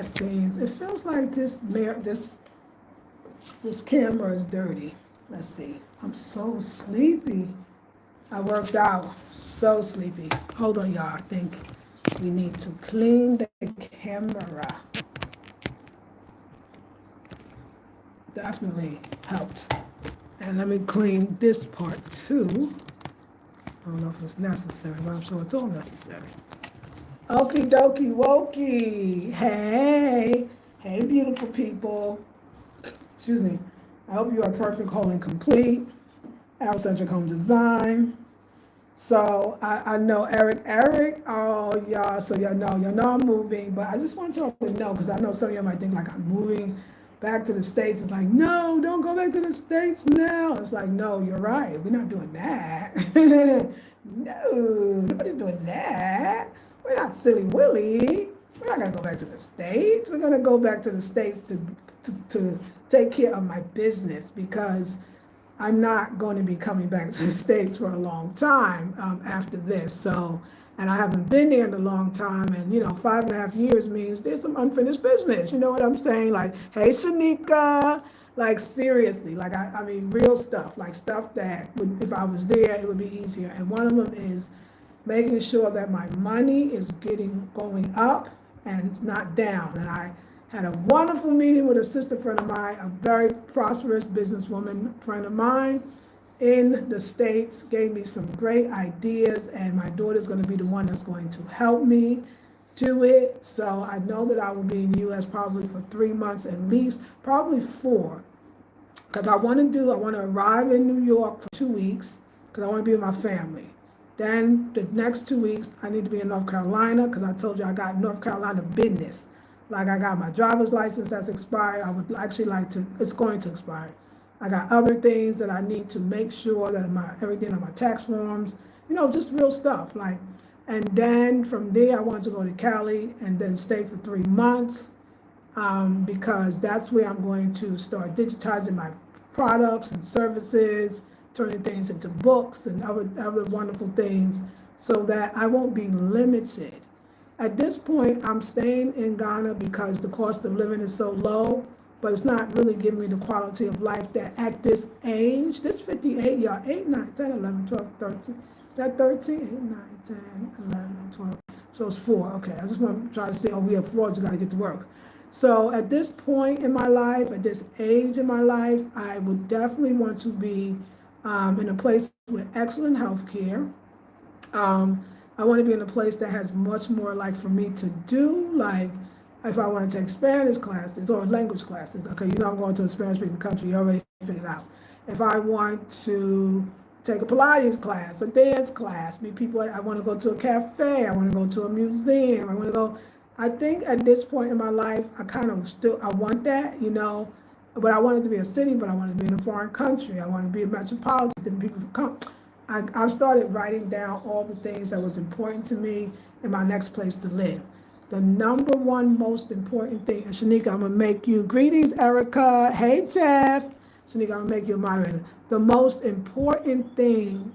scenes. It feels like this camera is dirty. Let's see. I'm so sleepy. I worked out. So sleepy. Hold on, y'all. I think we need to clean the camera. Definitely helped. And let me clean this part too. I don't know if it's necessary, but I'm sure it's all necessary. Okie dokie wokey. Hey. Hey, beautiful people. Excuse me. I hope you are perfect, whole, and complete. Afrocentric home design. So I know Eric, oh y'all, so y'all know I'm moving, but I just want y'all to know, because I know some of you might think like I'm moving back to the States. It's like, no, don't go back to the States now. It's like, no, you're right, we're not doing that. No, nobody's doing that. We're not silly Willy. We're not gonna go back to the States. We're gonna go back to the States to take care of my business, because I'm not going to be coming back to the States for a long time after this. So, and I haven't been there in a long time. And, 5.5 years means there's some unfinished business. You know what I'm saying? Like, hey, Shanika, like seriously, like, I mean, real stuff, like stuff that would, if I was there, it would be easier. And one of them is making sure that my money is going up and not down. And I had a wonderful meeting with a sister friend of mine, a very prosperous businesswoman friend of mine in the States, gave me some great ideas, and my daughter's going to be the one that's going to help me do it. So I know that I will be in the U.S. probably for 3 months at least, probably 4, because I want to arrive in New York for 2 weeks, because I want to be with my family. Then the next 2 weeks, I need to be in North Carolina, because I told you I got North Carolina business. Like, I got my driver's license that's expired. I would actually like to, it's going to expire. I got other things that I need to make sure that everything on my tax forms, just real stuff. Like, and then from there, I want to go to Cali and then stay for 3 months, because that's where I'm going to start digitizing my products and services, turning things into books and other wonderful things, so that I won't be limited. At this point, I'm staying in Ghana because the cost of living is so low, but it's not really giving me the quality of life that at this age, this 58, y'all, 8, 9, 10, 11, 12, 13, is that 13? 8, 9, 10, 11, 12, so it's 4, okay. I just want to try to say, we have 4, so we got to get to work. So at this point in my life, at this age in my life, I would definitely want to be in a place with excellent health care. I want to be in a place that has much more like for me to do, like if I want to take Spanish classes or language classes. Okay, I'm going to a Spanish speaking country, you already figured it out. If I want to take a Pilates class, a dance class, meet people, I want to go to a cafe, I want to go to a museum, I think at this point in my life, I want that, but I want it to be a city, but I want it to be in a foreign country. I want to be a metropolitan, people come. I've started writing down all the things that was important to me in my next place to live. The number one most important thing, and Shanika, I'm gonna make you, greetings, Erica, hey, Jeff. Shanika, I'm gonna make you a moderator. The most important thing,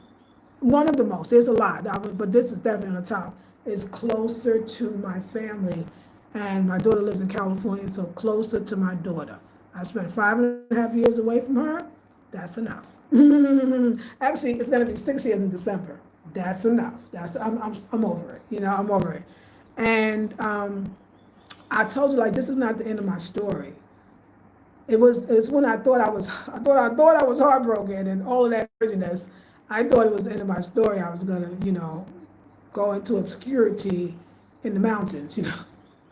one of the most, there's a lot, but this is definitely on the top, is closer to my family. And my daughter lives in California, so closer to my daughter. I spent 5.5 years away from her, that's enough. Actually, it's gonna be 6 years in December. That's enough. I'm over it. I'm over it. And I told you, like, this is not the end of my story. It's when I thought I was heartbroken and all of that craziness. I thought it was the end of my story. I was gonna, go into obscurity in the mountains.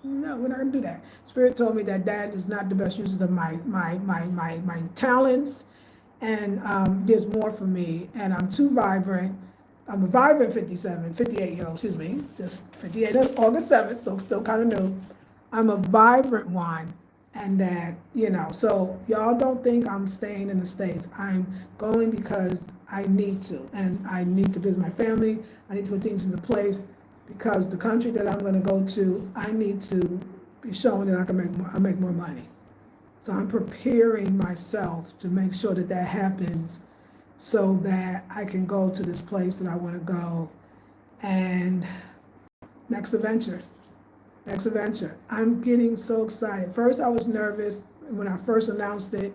No, we're not gonna do that. Spirit told me that is not the best uses of my talents. And there's more for me, and I'm too vibrant. I'm a vibrant 58-year-old, just 58 on August 7th, so still kind of new. I'm a vibrant one, and that, so y'all don't think I'm staying in the States. I'm going because I need to, and I need to visit my family. I need to put things into place, because the country that I'm going to go to, I need to be showing that I can make more money. So I'm preparing myself to make sure that happens, so that I can go to this place that I want to go. And next adventure. next adventure. I'm getting so excited. First, I was nervous when I first announced it.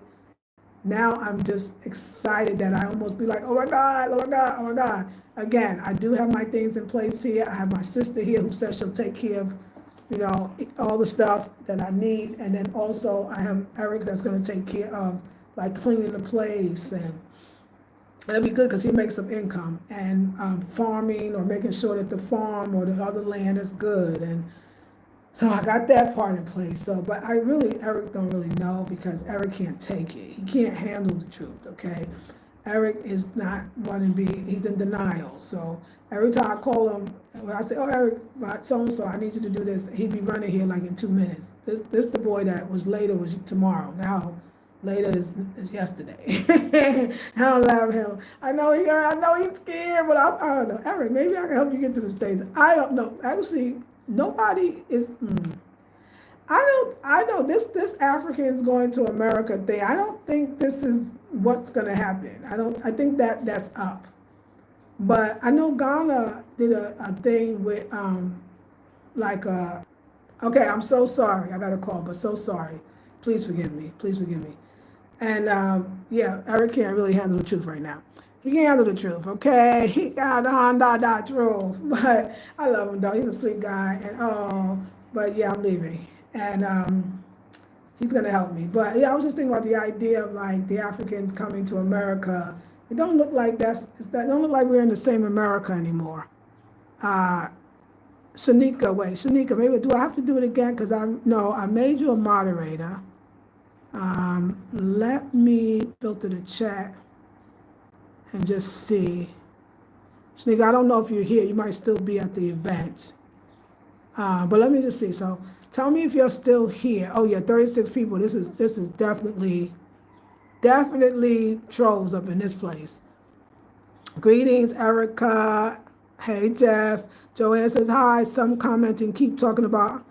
Now I'm just excited that I almost be like, oh my God, oh my God, oh my God. Again, I do have my things in place here. I have my sister here who says she'll take care of, all the stuff that I need. And then also I have Eric that's gonna take care of like cleaning the place, and it'll be good because he makes some income, and farming or making sure that the farm or the other land is good. And so I got that part in place. So, but Eric don't really know because Eric can't take it. He can't handle the truth, okay? Eric is not wanting to be, he's in denial. So every time I call him, when I say, oh, Eric, so-and-so, I need you to do this, he'd be running here like in 2 minutes. This the boy that was later was tomorrow. Now, later is yesterday. I don't love him. I know he's scared, but I don't know. Eric, maybe I can help you get to the States. I don't know. Actually, nobody is. I know this Africans going to America thing. I don't think this is what's going to happen. I think that's up. But I know Ghana did a thing with okay, I'm so sorry. I got a call, but so sorry. Please forgive me. Please forgive me. And yeah, Eric can't really handle the truth right now. He can't handle the truth, okay? He got on that truth. But I love him though. He's a sweet guy. And but yeah, I'm leaving. And he's gonna help me. But yeah, I was just thinking about the idea of like the Africans coming to America. It don't look like don't look like we're in the same America anymore. Shanika, maybe do I have to do it again? Because I made you a moderator. Let me filter the chat and just see. Shanika, I don't know if you're here. You might still be at the event. But let me just see. So tell me if you're still here. Oh yeah, 36 people. This is definitely trolls up in this place. Greetings, Erica. Hey, Jeff. Joanne says hi. Some commenting keep talking about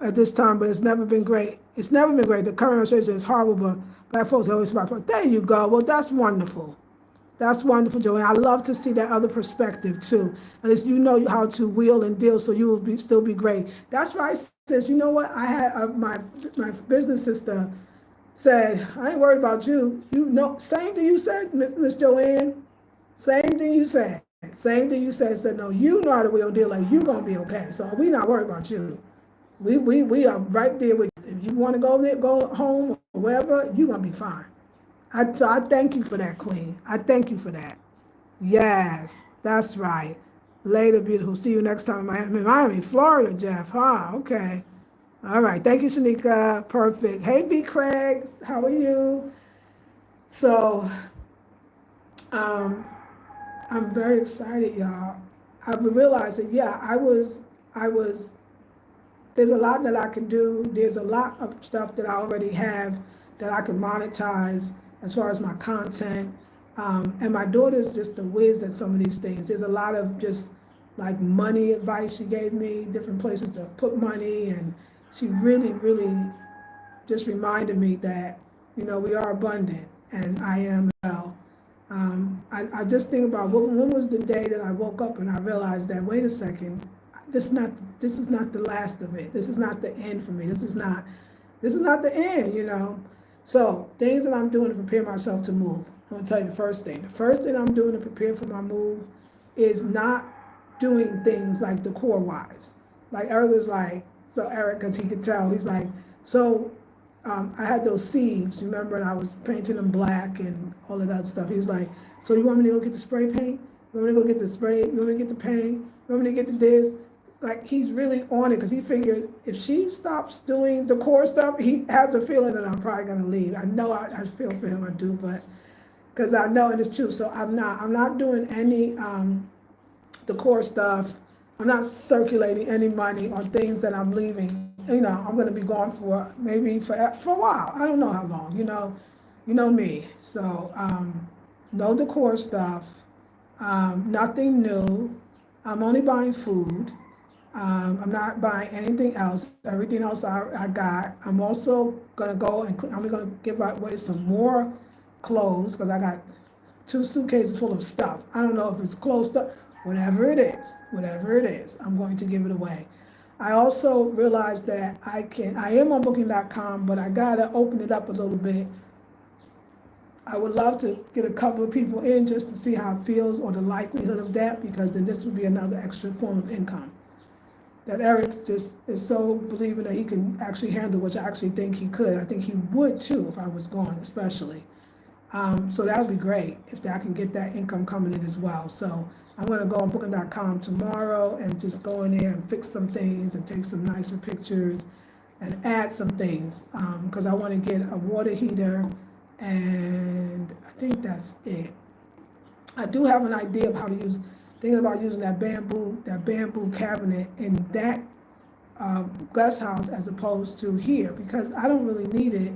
at this time, but it's never been great. It's never been great. The current administration is horrible, but black folks are always about. There you go. Well, that's wonderful. That's wonderful, Joanne. I love to see that other perspective too. At least you know how to wheel and deal, so you will still be great. That's right, sis. You know what? I had my business sister said, I ain't worried about you. You know, same thing you said, Miss Joanne. Same thing you said. Same thing you said, no, you know how to wheel and deal, like you gonna be okay. So we not worried about you. We are right there with you. If you want to go there, go home or wherever, you're gonna be fine. So I thank you for that, Queen. I thank you for that. Yes, that's right. Later, beautiful. See you next time in Miami, Florida, Jeff. Huh? Okay. All right. Thank you, Shanika. Perfect. Hey, B. Craig. How are you? So, I'm very excited, y'all. I've realized that, yeah, I was, there's a lot that I can do. There's a lot of stuff that I already have that I can monetize as far as my content. And my daughter's just a whiz at some of these things. There's a lot of just like money advice she gave me, different places to put money. And she really, really just reminded me that, we are abundant, and I am well. I just think about when was the day that I woke up and I realized that, wait a second, this is not the last of it. This is not the end for me. This is not the end, So things that I'm doing to prepare myself to move. I'm gonna tell you the first thing. The first thing I'm doing to prepare for my move is not doing things like the core wise. Like Eric was like, so Eric, because he could tell, he's like, so I had those sieves, remember, and I was painting them black and all of that stuff. He was like, so you want me to go get the spray paint? You want me to go get the spray? You want me to get the paint? You want me to get the this? Like, he's really on it because he figured if she stops doing the core stuff, he has a feeling that I'm probably gonna leave. I know I feel for him, I do, but because I know it is true. So I'm not doing any the core stuff. I'm not circulating any money on things that I'm leaving. I'm gonna be gone for maybe for a while. I don't know how long. You know me. So no decor stuff. Nothing new. I'm only buying food. I'm not buying anything else. Everything else I got. I'm also gonna go and I'm gonna give away some more clothes because I got 2 suitcases full of stuff. I don't know if it's clothes stuff, whatever it is, I'm going to give it away. I also realized that I am on booking.com, but I gotta open it up a little bit. I would love to get a couple of people in just to see how it feels or the likelihood of that, because then this would be another extra form of income. That Eric just is so believing that he can actually handle, which I actually think he could. I think he would too if I was gone, especially. So that would be great if I can get that income coming in as well. So I'm gonna go on booking.com tomorrow and just go in there and fix some things and take some nicer pictures and add some things, because I wanna get a water heater, and I think that's it. I do have an idea of how to thinking about using that bamboo cabinet in that Gus house as opposed to here, because I don't really need it,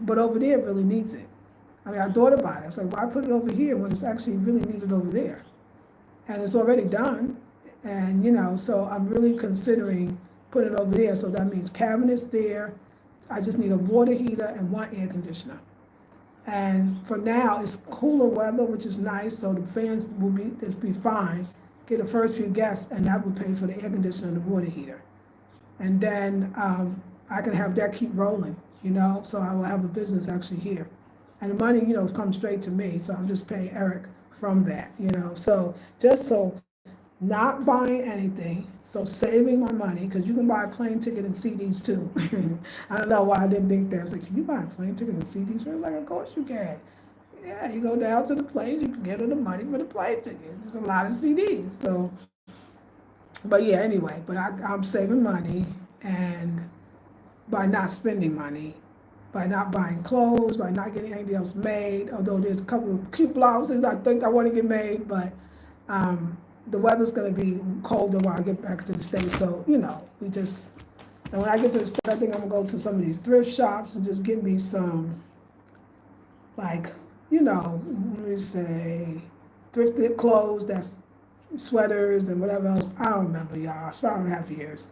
but over there it really needs it. I mean, I thought about it. I was like, why put it over here when it's actually really needed over there? And it's already done. And, so I'm really considering putting it over there. So that means cabinets there. I just need a water heater and one air conditioner. And for now, it's cooler weather, which is nice. So the fans will be fine. Get the first few guests, and that will pay for the air conditioner and the water heater. And then I can have that keep rolling, so I will have a business actually here. And the money, comes straight to me, so I'm just paying Eric from that, So just so not buying anything, so saving my money, because you can buy a plane ticket and CDs too. I don't know why I didn't think that. I was like, can you buy a plane ticket and CDs? We're like, of course you can. Yeah, you go down to the place, you can get her the money for the plane ticket. It's just a lot of CDs. So, but yeah, anyway, but I'm saving money, and by not spending money, by not buying clothes, by not getting anything else made, although there's a couple of cute blouses I think I want to get made, but the weather's going to be colder when I get back to the States, so, and when I get to the States, I think I'm going to go to some of these thrift shops and just get me some, like, let me say, thrifted clothes, that's sweaters and whatever else. I don't remember, y'all. It's 5.5 years.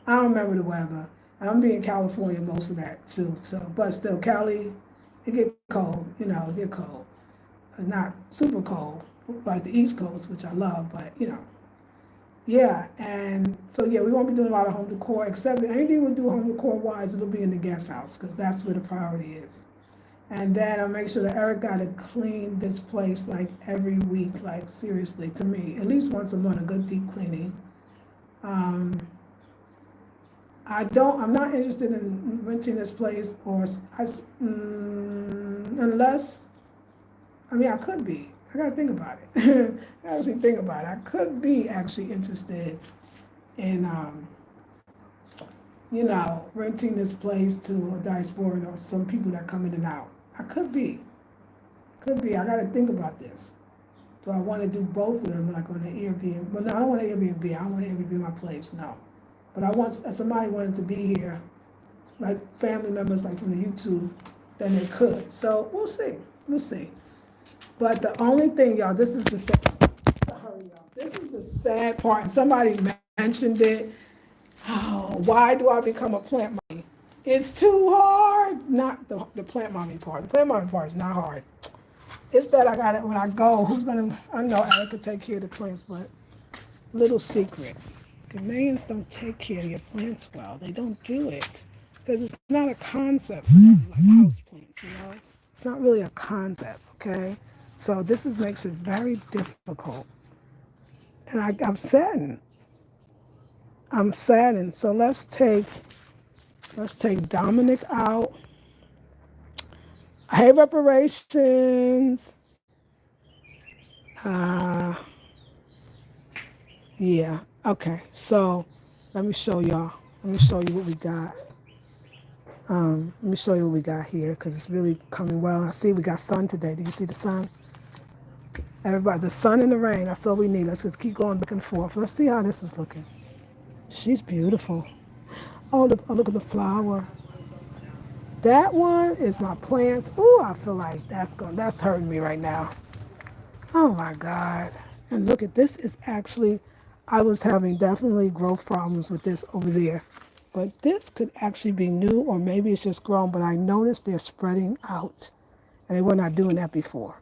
I don't remember the weather. And I'm being in California most of that too. So, but still, Cali, it get cold. It get cold. Not super cold like the East Coast, which I love, but yeah. And so yeah, we won't be doing a lot of home decor, except anything we do home decor wise, it'll be in the guest house, because that's where the priority is. And then I'll make sure that Eric got to clean this place like every week, like seriously, to me, at least once a month, a good deep cleaning. I'm not interested in renting this place, unless, I could be. I gotta think about it. I actually think about it. I could be actually interested in, renting this place to a diasporan or some people that come in and out. I could be. I gotta think about this. Do I want to do both of them, like on the Airbnb? Well, no, I don't want an Airbnb. I don't want an Airbnb my place, no. But I want, if somebody wanted to be here, like family members, like from the YouTube, then they could. So we'll see. But the only thing, y'all, this is the sad part, and somebody mentioned it. Oh, why do I become a plant mommy? It's too hard. Not the plant mommy part. The plant mommy part is not hard. It's that I got it when I go. I know Eric could take care of the plants, but little secret. Ghanaians don't take care of your plants well. They don't do it. Because it's not a concept for them, like house plants, It's not really a concept, okay? So this makes it very difficult. And I'm saddened. So let's take Dominic out. Hey, reparations. Yeah. Okay. So let me show y'all. Let me show you what we got. Let me show you what we got here, because it's really coming well. I see we got sun today. Do you see the sun? Everybody, the sun and the rain. That's all we need. Let's just keep going back and forth. Let's see how this is looking. She's beautiful. Oh, look at the flower. That one is my plants. Ooh, I feel like that's hurting me right now. Oh my God. And look at this, is actually, I was having definitely growth problems with this over there. But this could actually be new, or maybe it's just grown, but I noticed they're spreading out. And they were not doing that before.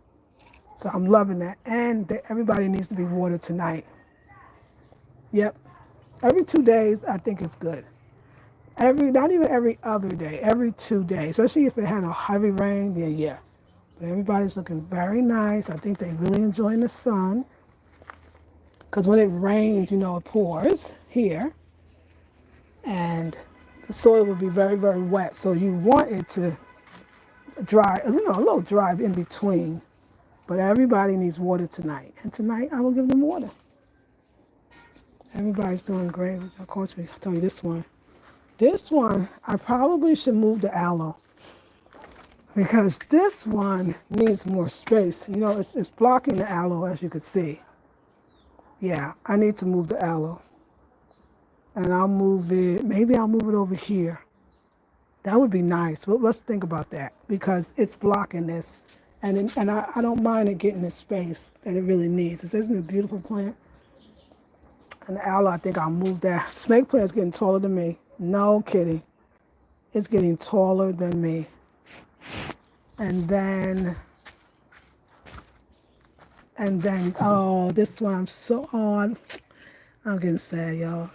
So I'm loving that. And everybody needs to be watered tonight. Yep. Every 2 days, I think is good. Not even every other day, every 2 days, especially if it had a heavy rain, then yeah. But everybody's looking very nice. I think they really enjoying the sun. Because when it rains, it pours here. And the soil will be very, very wet. So you want it to dry, a little dry in between. But everybody needs water tonight. And tonight, I will give them water. Everybody's doing great. Of course, I'll tell you this one. This one, I probably should move the aloe. Because this one needs more space. It's blocking the aloe, as you can see. Yeah, I need to move the aloe. And maybe I'll move it over here. That would be nice. Well, let's think about that because it's blocking this. And I don't mind it getting the space that it really needs. Isn't it a beautiful plant? And the aloe, I think I'll move that. Snake plant's getting taller than me. No kidding. It's getting taller than me. And then, oh, this one I'm getting sad, y'all.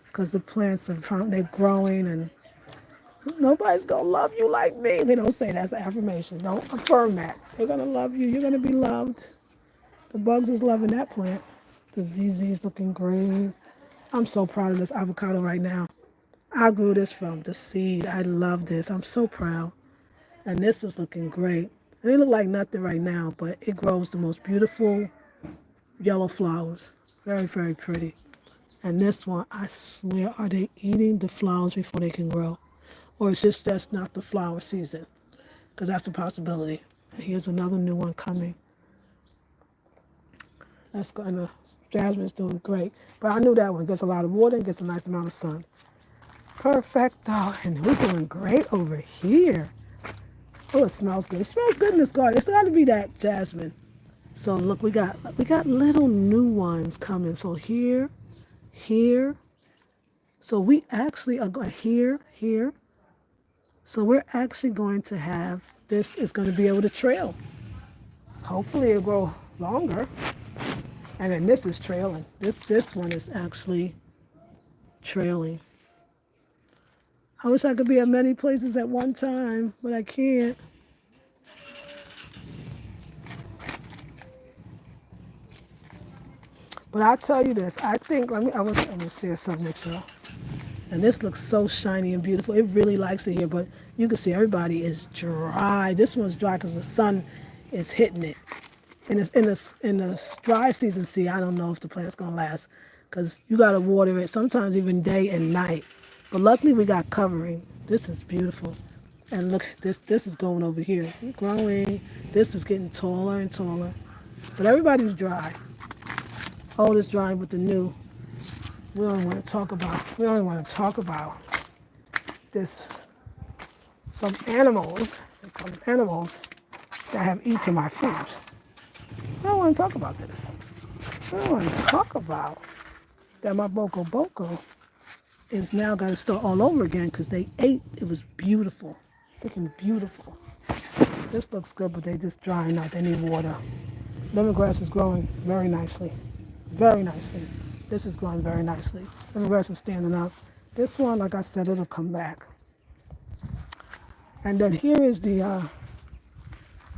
Because the plants they're growing and nobody's going to love you like me. They don't say that's an affirmation. Don't affirm that. They're going to love you. You're going to be loved. The bugs is loving that plant. The ZZ's looking green. I'm so proud of this avocado right now. I grew this from the seed. I love this. I'm so proud. And this is looking great. It look like nothing right now, but it grows the most beautiful yellow flowers. Very, very pretty. And this one, I swear, are they eating the flowers before they can grow? Or it's just that's not the flower season? Because that's a possibility. And here's another new one coming. That's gonna, Jasmine's doing great. But I knew that one gets a lot of water and gets a nice amount of sun. Perfecto. And we're doing great over here. Oh, it smells good. It smells good in this garden. It's got to be that jasmine. So look, we got little new ones coming. So here. So we actually are going here. So we're actually going to have, this is going to be able to trail. Hopefully it'll grow longer. And then this is trailing. This one is actually trailing. I wish I could be at many places at one time, but I can't. But I'll tell you this, I think, I'm gonna share something with y'all. And this looks so shiny and beautiful. It really likes it here, but you can see everybody is dry. This one's dry because the sun is hitting it. And it's in the dry season, I don't know if the plant's gonna last because you gotta water it sometimes even day and night. But luckily we got covering. This is beautiful. And look, this is going over here. Growing. This is getting taller and taller. But everybody's dry. Old is dry with the new. We don't want to talk about this. Some animals, that have eaten my food. I don't want to talk about this. I don't want to talk about that my Boko is now going to start all over again because they ate. It was beautiful. Freaking beautiful. This looks good, but they just drying out. They need water. Lemongrass is growing very nicely. Very nicely. This is growing very nicely. Lemongrass is standing up. This one, like I said, it'll come back. And then here's the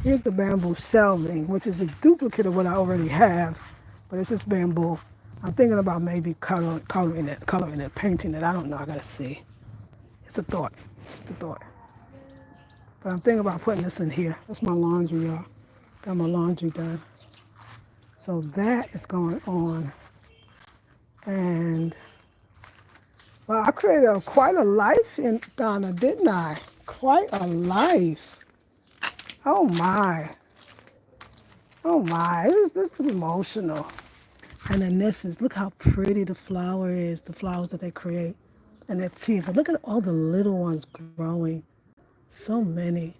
bamboo shelving, which is a duplicate of what I already have, but it's just bamboo. I'm thinking about maybe coloring it, painting it. I don't know. I gotta see. It's a thought. But I'm thinking about putting this in here. That's my laundry, y'all. Got my laundry done. So that is going on. And, well, I created quite a life in Ghana, didn't I? Quite a life. Oh my. This is emotional. And then look how pretty the flower is, the flowers that they create. And their teeth. But look at all the little ones growing. So many.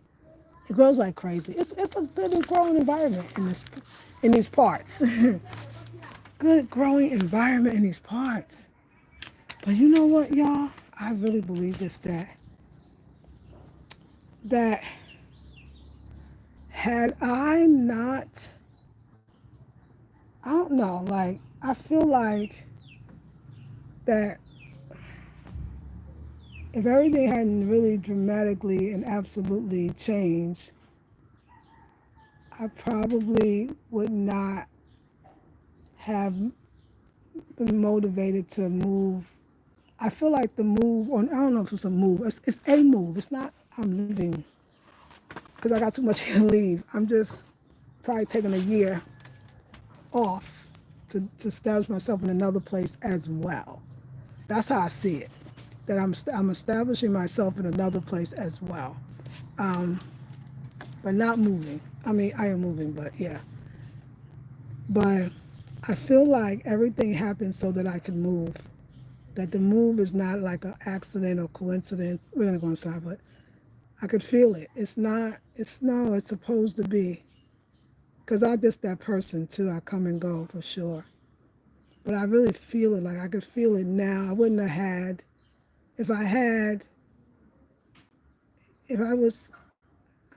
It grows like crazy. It's a good growing environment in these parts. Good growing environment in these parts. But you know what, y'all? I really believe this, that had I not, I don't know, like, I feel like that if everything hadn't really dramatically and absolutely changed, I probably would not have been motivated to move. I feel like the move, or I don't know if it's a move, it's a move. It's not I'm leaving because I got too much here to leave. I'm just probably taking a year off to establish myself in another place as well. That's how I see it. That I'm establishing myself in another place as well, um, but not moving. I mean, I am moving, but yeah. But I feel like everything happens so that I can move. That the move is not like an accident or coincidence. We're gonna go inside, but I could feel it. It's not. It's no. It's supposed to be. Cause I'm just that person too. I come and go for sure. But I really feel it. Like I could feel it now. I wouldn't have had if I had if I was.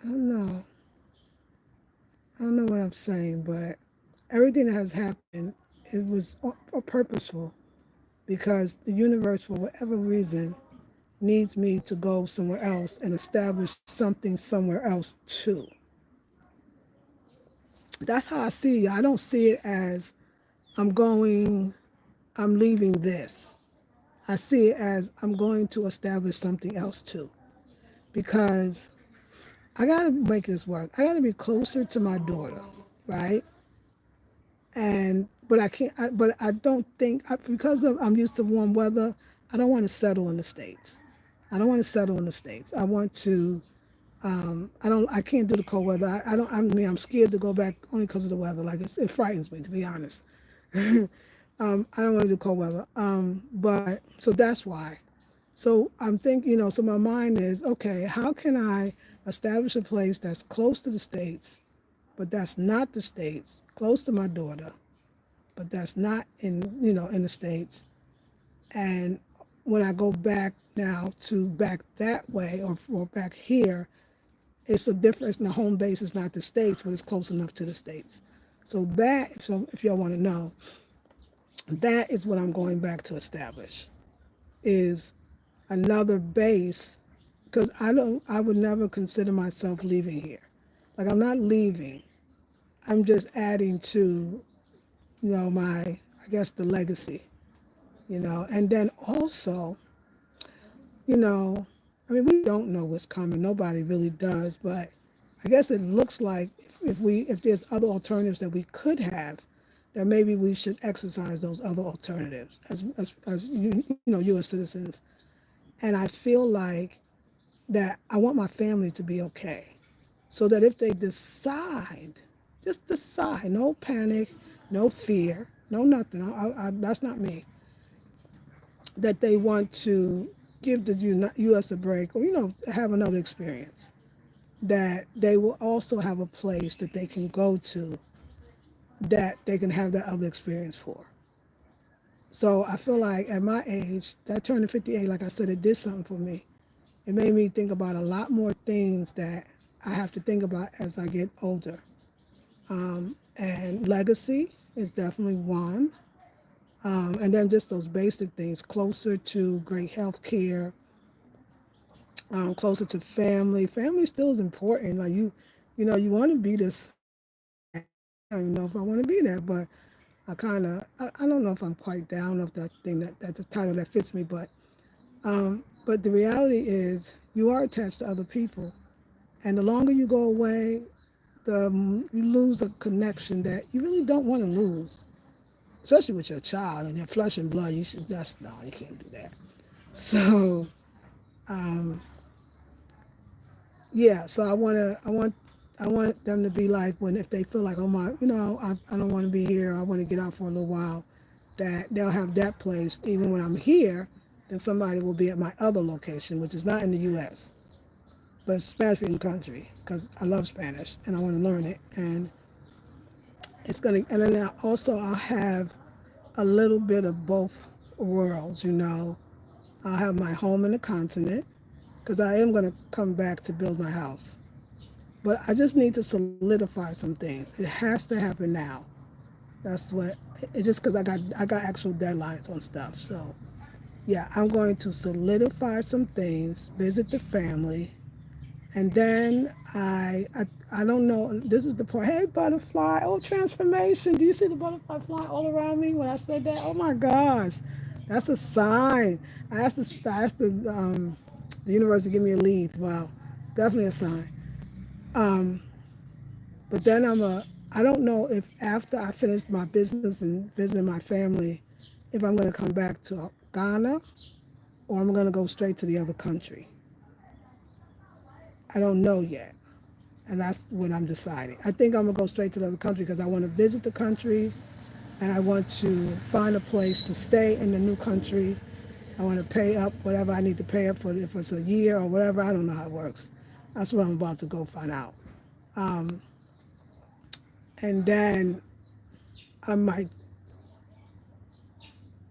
I don't know. I don't know what I'm saying, but everything that has happened, it was purposeful because the universe, for whatever reason, needs me to go somewhere else and establish something somewhere else too. That's how I see it. I don't see it as I'm going, I'm leaving this. I see it as I'm going to establish something else too. Because I got to make this work. I got to be closer to my daughter, right? And but I can't. But I don't think because I'm used to warm weather. I don't want to settle in the states. I don't want to settle in the states. I want to. I don't. I can't do the cold weather. I don't. I mean, I'm scared to go back only because of the weather. Like it frightens me, to be honest. I don't want to do cold weather. But so that's why. So I'm thinking. So my mind is okay. How can I establish a place that's close to the states, but that's not the states, close to my daughter, but that's not in the states. And when I go back now to back that way or back here, it's a difference. The home base is not the states, but it's close enough to the states. So if y'all want to know, that is what I'm going back to establish is another base because I would never consider myself leaving here. Like I'm not leaving. I'm just adding to my I guess the legacy. And then also, you know, I mean, we don't know what's coming. Nobody really does, but I guess it looks like if there's other alternatives that we could have, that maybe we should exercise those other alternatives as U.S. citizens. And I feel like that I want my family to be okay, so that if they decide, just decide, no panic, no fear, no nothing. That's not me. That they want to give the U.S. a break or have another experience, that they will also have a place that they can go to that they can have that other experience for. So I feel like at my age, that turning 58, like I said, it did something for me. It made me think about a lot more things that I have to think about as I get older. And legacy is definitely one. And then just those basic things, closer to great health care, closer to family. Family still is important. Like you want to be this. I don't even know if I want to be that, but I don't know if I'm quite down of that thing that's the title that fits me. But the reality is you are attached to other people, and the longer you go away, you lose a connection that you really don't want to lose, especially with your child and your flesh and blood. You can't do that. So, um, yeah. So I want them to be like when if they feel like oh my, I don't want to be here. I want to get out for a little while. That they'll have that place even when I'm here. Then somebody will be at my other location, which is not in the U.S. but it's a Spanish-speaking country because I love Spanish and I want to learn it. And and then I'll have a little bit of both worlds. I'll have my home in the continent because I am going to come back to build my house. But I just need to solidify some things. It has to happen now. That's what it's just because I got actual deadlines on stuff. So Yeah, I'm going to solidify some things, visit the family, and then I don't know. This is the part. Hey, butterfly! Oh, transformation! Do you see the butterfly flying all around me when I said that? Oh my gosh, that's a sign. I asked the universe to give me a lead. Wow, definitely a sign. Um, but then I don't know if after I finish my business and visit my family, if I'm going to come back to Ghana or I'm going to go straight to the other country. I don't know yet. And that's what I'm deciding. I think I'm gonna go straight to the other country because I want to visit the country and I want to find a place to stay in the new country. I want to pay up whatever I need to pay up for, if it's a year or whatever. I don't know how it works. That's what I'm about to go find out. Um, and then I might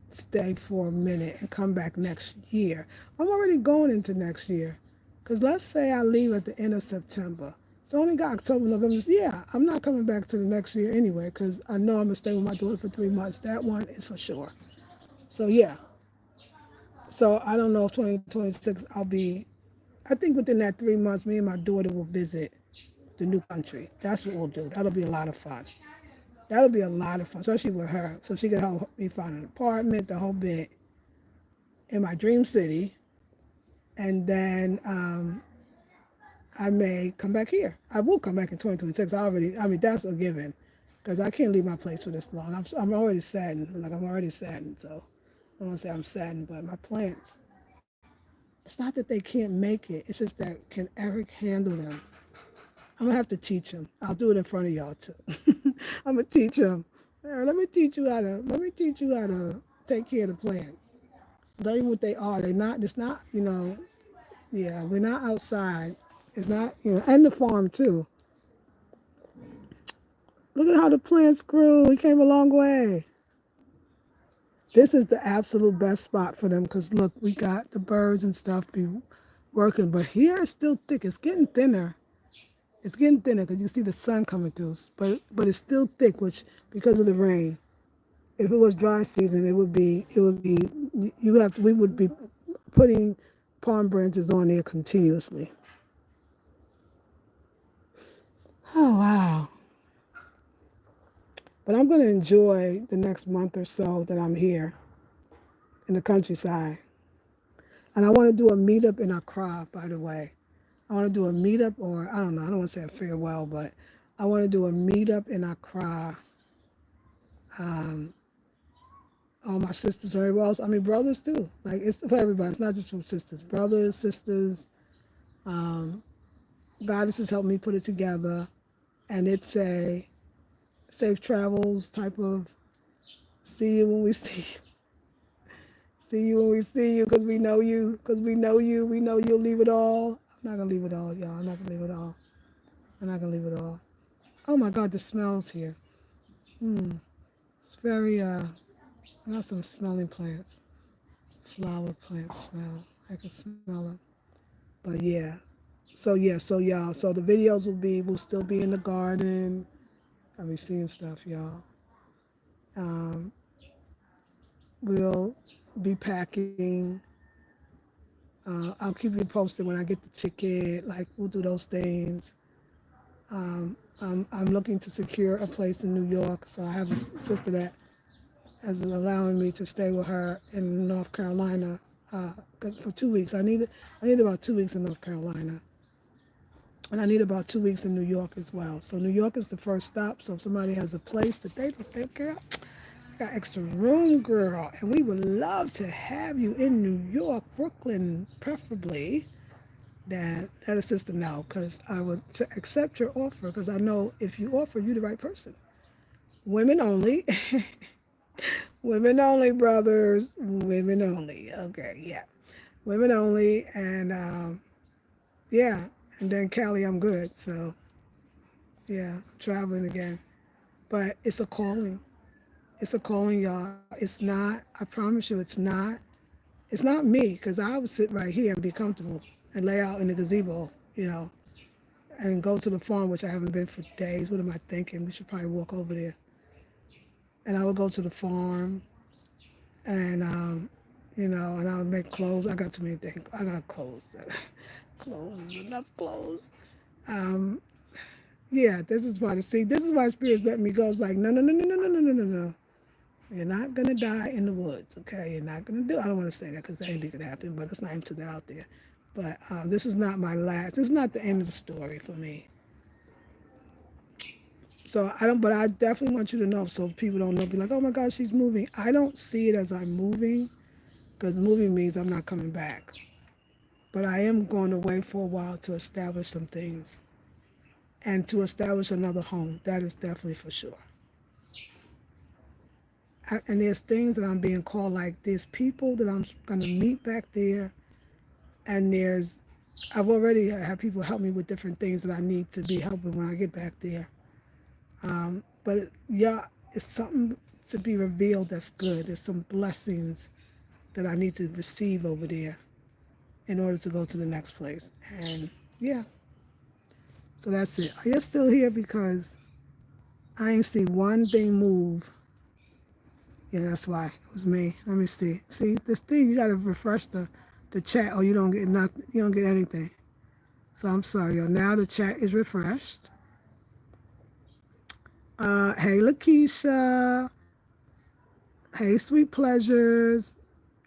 stay for a minute and come back next year. I'm already going into next year. Because let's say I leave at the end of September. So I only got October, November. Yeah, I'm not coming back to the next year anyway because I know I'm going to stay with my daughter for 3 months. That one is for sure. So yeah. So I don't know if 2026 I'll be, I think within that 3 months, me and my daughter will visit the new country. That's what we'll do. That'll be a lot of fun. That'll be a lot of fun, especially with her. So she can help me find an apartment, the whole bit, in my dream city, and then I may come back here. I will come back in 2026. I mean, that's a given, because I can't leave my place for this long. I'm already saddened. Like I'm already saddened. So I don't want to say I'm saddened, but my plants. It's not that they can't make it. It's just that can Eric handle them? I'm gonna have to teach him. I'll do it in front of y'all too. I'm gonna teach him. Let me teach you how to. Let me teach you how to take care of the plants. Tell you what they are. They not. It's not. Yeah, we're not outside. It's not. And the farm too. Look at how the plants grew. We came a long way. This is the absolute best spot for them because look, we got the birds and stuff be working, but here it's still thick. It's getting thinner. It's getting thinner because you see the sun coming through, but it's still thick, which because of the rain. If it was dry season, it would be we would be putting palm branches on there continuously. Oh wow. But I'm going to enjoy the next month or so that I'm here in the countryside. And I want to do a meetup in Accra, by the way. I want to do a meetup, or I don't know, I don't want to say a farewell, but I want to do a meetup in Accra. Um, all my sisters very well. I mean, brothers too. Like it's for everybody. It's not just for sisters. Brothers, sisters. Um, Goddesses helped me put it together, and it's a safe travels type of see you when we see you. See you when we see you, because we know you, because we know you. We know you'll leave it all. I'm not gonna leave it all, y'all. I'm not gonna leave it all. I'm not gonna leave it all. Oh my God, the smells here. It's very. I got some smelling plants, flower plants smell. I can smell them. But yeah. So yeah, so y'all. So the videos will still be in the garden. I'll be seeing stuff, y'all. Um, we'll be packing. I'll keep you posted when I get the ticket. Like we'll do those things. I'm looking to secure a place in New York, so I have a sister that is allowing me to stay with her in North Carolina for 2 weeks. I need about 2 weeks in North Carolina, and I need about 2 weeks in New York as well. So New York is the first stop. So if somebody has a place that they can stay, girl, I got extra room, girl, and we would love to have you in New York, Brooklyn, preferably. That let a sister know, because I would to accept your offer, because I know if you offer, you the right person. Women only. Women only, brothers. Women only. Okay, yeah. Women only, and yeah. And then Cali, I'm good. So yeah, I'm traveling again. But it's a calling. It's a calling, y'all. It's not. I promise you, it's not. It's not me, because I would sit right here and be comfortable and lay out in the gazebo, and go to the farm, which I haven't been for days. What am I thinking? We should probably walk over there. And I would go to the farm and and I'll make clothes. I got too many things. I got clothes. Clothes, enough clothes. Um, yeah, this is why this is why Spirit's letting me go. It's like, no, no, no, no, no, no, no, no, no, no. You're not gonna die in the woods, okay? You're not gonna do. I don't want to say that because anything could happen, but it's not until they're out there. But this is not my last. This is not the end of the story for me. So I don't. But I definitely want you to know, so people don't know. Be like, oh my God, she's moving. I don't see it as I'm moving, because moving means I'm not coming back. But I am going away for a while to establish some things and to establish another home. That is definitely for sure. And there's things that I'm being called, like there's people that I'm going to meet back there, and I've already had people help me with different things that I need to be helped with when I get back there. But yeah, it's something to be revealed that's good. There's some blessings that I need to receive over there in order to go to the next place. And yeah, so that's it. Are you still here? Because I ain't see one thing move. Yeah, that's why. It was me. Let me see. See, this thing, you got to refresh the chat or you don't get nothing. You don't get anything. So I'm sorry, y'all. Now the chat is refreshed. Hey, Lakeisha. Hey, Sweet Pleasures.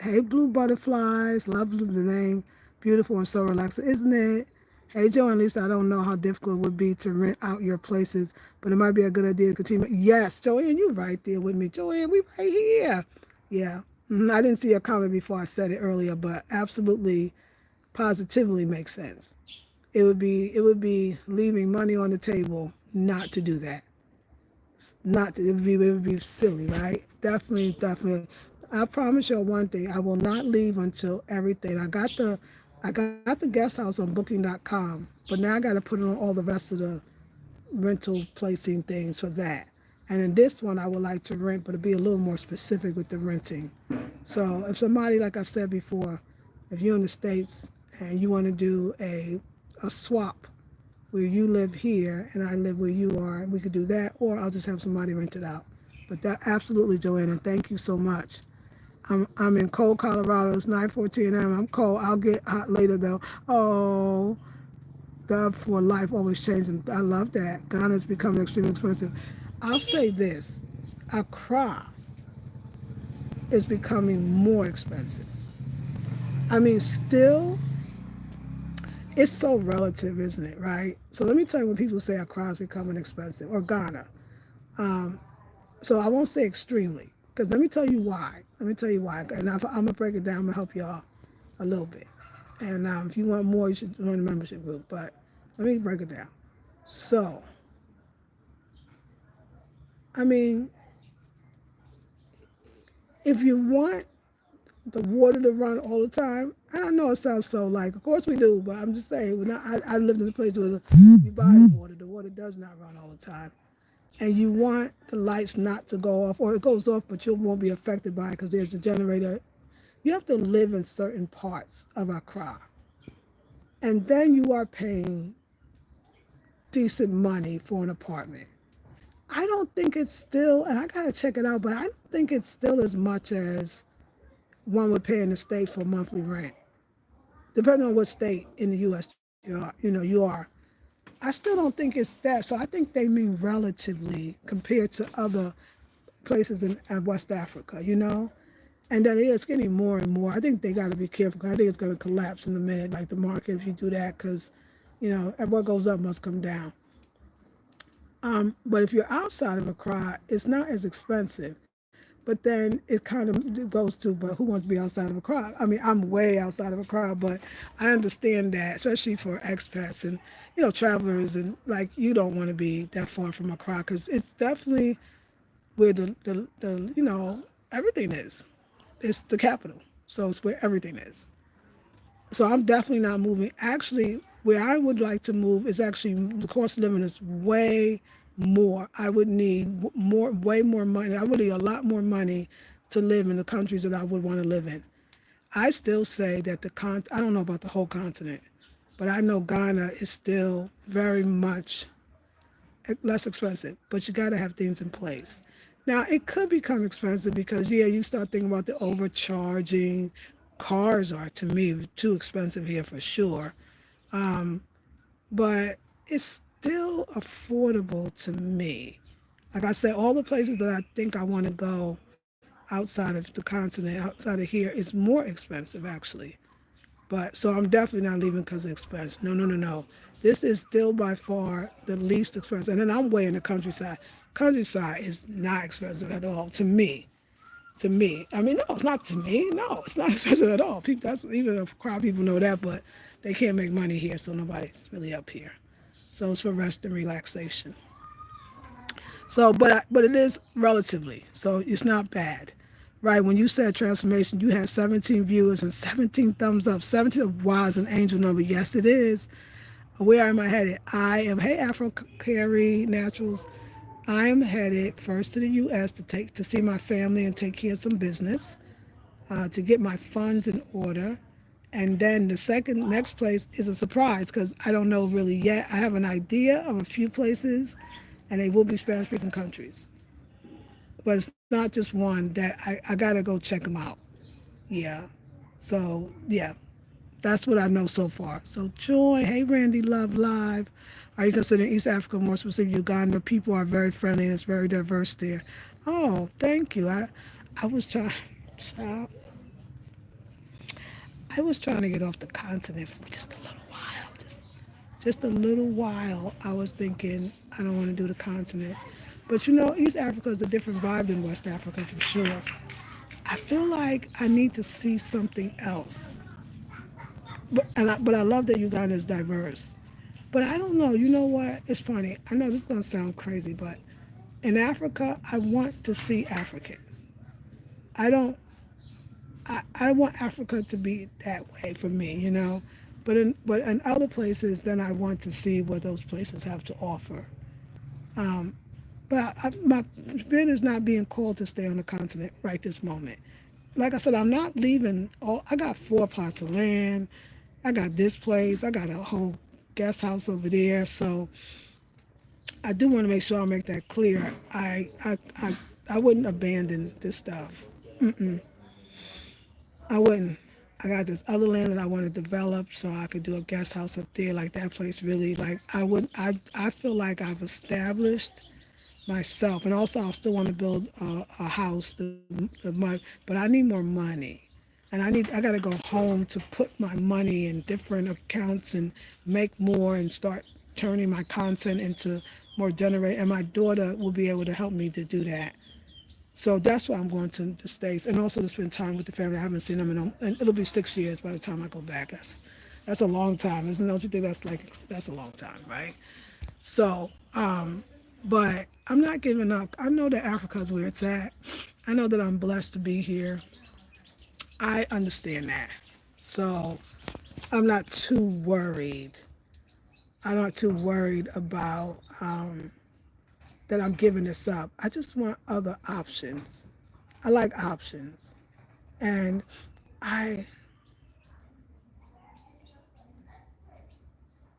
Hey, Blue Butterflies. Love the name. Beautiful and so relaxing, isn't it? Hey, Joe and Lisa, I don't know how difficult it would be to rent out your places, but it might be a good idea to continue. Yes, Joanne, you're right there with me. Joanne, we right here. Yeah. I didn't see your comment before I said it earlier, but absolutely, positively makes sense. It would be leaving money on the table not to do that. Not to, it would be silly, right? Definitely, definitely. I promise you one thing: I will not leave until everything. I got the guest house on Booking.com, but now I got to put it on all the rest of the rental placing things for that. And in this one, I would like to rent, but to be a little more specific with the renting. So if somebody, like I said before, if you're in the States and you want to do a swap where you live here and I live where you are, we could do that, or I'll just have somebody rent it out. But that absolutely, Joanna, thank you so much. I'm in cold Colorado. It's 9:14 a.m. I'm cold. I'll get hot later though. Oh, Dove for life always changing. I love that. Ghana's becoming extremely expensive. I'll say this: Accra is becoming more expensive. I mean, still, it's so relative, isn't it? Right. So let me tell you when people say Accra is becoming expensive, or Ghana. So I won't say extremely, because let me tell you why. Let me tell you why. And I'm gonna break it down. I'm gonna help y'all a little bit. And if you want more, you should join the membership group. But let me break it down. So, I mean, if you want the water to run all the time, I know it sounds so like, of course we do, but I'm just saying, I lived in a place where you buy the water does not run all the time. And you want the lights not to go off, or it goes off, but you won't be affected by it because there's a generator. You have to live in certain parts of Accra. And then you are paying decent money for an apartment. I don't think it's still, and I gotta check it out, but I don't think it's still as much as one would pay in the state for monthly rent, depending on what state in the U.S. you are. I still don't think it's that. So I think they mean relatively compared to other places in West Africa, And that is getting more and more. I think they got to be careful. 'Cause I think it's going to collapse in a minute, like the market, if you do that, because, what goes up must come down. But if you're outside of Accra, it's not as expensive. But then it kind of goes to, but who wants to be outside of Accra? I mean, I'm way outside of Accra, but I understand that, especially for expats and, travelers, and like, you don't want to be that far from Accra because it's definitely where the everything is. It's the capital. So it's where everything is. So I'm definitely not moving. Actually, where I would like to move is actually the cost of living is way more. I would need way more money. I would need a lot more money to live in the countries that I would want to live in. I still say that I don't know about the whole continent, but I know Ghana is still very much less expensive, but you got to have things in place. Now it could become expensive because yeah, you start thinking about the overcharging. Cars are to me too expensive here for sure. Um, but it's still affordable to me. Like I said, all the places that I think I want to go outside of the continent, outside of here, is more expensive actually. But so I'm definitely not leaving because of expense. No, no, no, no. This is still by far the least expensive. And then I'm way in the countryside. Countryside is not expensive at all to me. To me, I mean, no, it's not to me. No, it's not expensive at all. People, that's even a crowd of people know that, but they can't make money here, so nobody's really up here. So it's for rest and relaxation. So, but it is relatively. So it's not bad, right? When you said transformation, you had 17 viewers and 17 thumbs up. 17, wow, is an angel number. Yes, it is. Where am I headed? I am. Hey, Afro Carry Naturals. I am headed first to the U.S. to see my family and take care of some business, to get my funds in order. And then the second next place is a surprise because I don't know really yet. I have an idea of a few places, and they will be Spanish speaking countries. But it's not just one that I gotta go check them out. Yeah. So yeah, that's what I know so far. So Joy, hey Randy Love Live. Are you considering East Africa, more specific Uganda? People are very friendly and it's very diverse there. Oh, thank you. I was trying, child, I was trying to get off the continent for just a little while. Just a little while. I was thinking I don't want to do the continent. But you know, East Africa is a different vibe than West Africa for sure. I feel like I need to see something else. But I love that Uganda is diverse. But I don't know. You know what? It's funny. I know this is gonna sound crazy, but in Africa, I want to see Africans. I don't. I want Africa to be that way for me, you know. But in other places, then I want to see what those places have to offer. Um, but my spirit is not being called to stay on the continent right this moment. Like I said, I'm not leaving. All I got 4 plots of land. I got this place. I got a whole guest house over there. So I do want to make sure I make that clear. I wouldn't abandon this stuff. Mm-mm, I wouldn't. I got this other land that I want to develop so I could do a guest house up there. Like that place really, like I would. I feel like I've established myself, and also I still want to build a house. The money, but I need more money, and I got to go home to put my money in different accounts and make more and start turning my content into more generate. And my daughter will be able to help me to do that. So that's why I'm going to the States, and also to spend time with the family. I haven't seen them and it'll be 6 years by the time I go back. That's a long time, isn't it? Don't you think that's a long time, right? So, but I'm not giving up. I know that Africa's where it's at. I know that I'm blessed to be here. I understand that. So I'm not too worried. I'm not too worried about that I'm giving this up. I just want other options. I like options. And I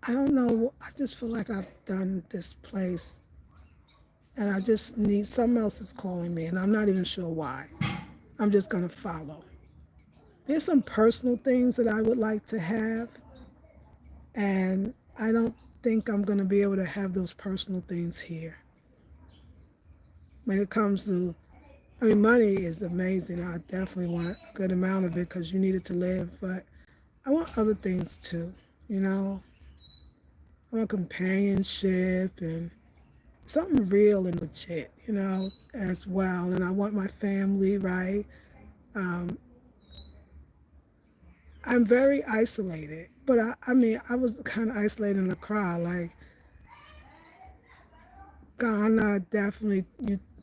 I don't know. I just feel like I've done this place and I just need something else is calling me and I'm not even sure why. I'm just gonna follow. There's some personal things that I would like to have, and I don't think I'm going to be able to have those personal things here. When it comes to, I mean, money is amazing. I definitely want a good amount of it because you need it to live, but I want other things too. You know, I want companionship and something real and legit, you know, as well. And I want my family, right? Um, I'm very isolated, but I mean, I was kind of isolated in the crowd. Like, Ghana definitely